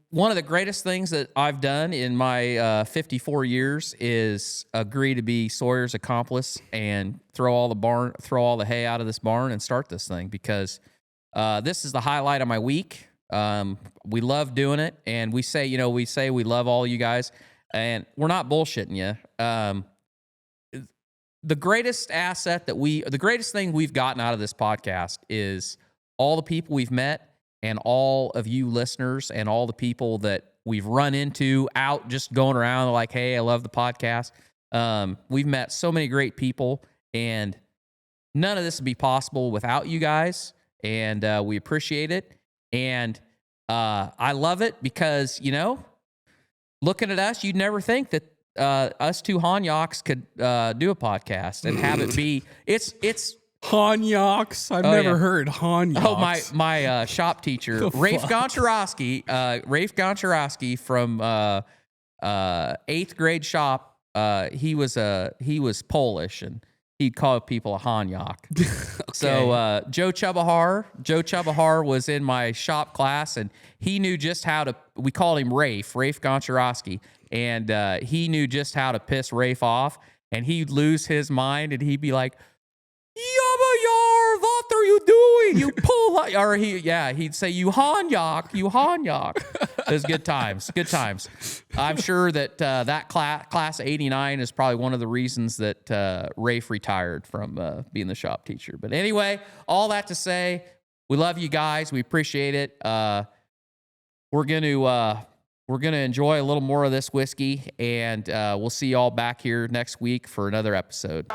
one of the greatest things that I've done in my 54 years is agree to be Sawyer's accomplice and throw all the hay out of this barn and start this thing because this is the highlight of my week. We love doing it, and we say we love all you guys, and we're not bullshitting you. The greatest the greatest thing we've gotten out of this podcast is all the people we've met and all of you listeners and all the people that we've run into out just going around like, hey, I love the podcast. We've met so many great people, and none of this would be possible without you guys, and we appreciate it. And I love it because, looking at us, you'd never think that us two Hanyaks could do a podcast and have it be it's Hanyaks. I've never heard Hanyaks. Oh, my shop teacher, Rafe Goncharowski from 8th grade shop. He was Polish, and he'd call people a Hanyak. Okay. So Joe Chubahar was in my shop class, and he knew just how to. We called him Rafe Goncharowski, and he knew just how to piss Rafe off, and he'd lose his mind, and he'd be like, "Yabayar, what are you doing? You pull," or he'd say, "You Hanyak, you Hanyak." It was good times. I'm sure that that class of '89 is probably one of the reasons that Rafe retired from being the shop teacher. But anyway, all that to say, we love you guys. We appreciate it. We're gonna enjoy a little more of this whiskey, and we'll see you all back here next week for another episode.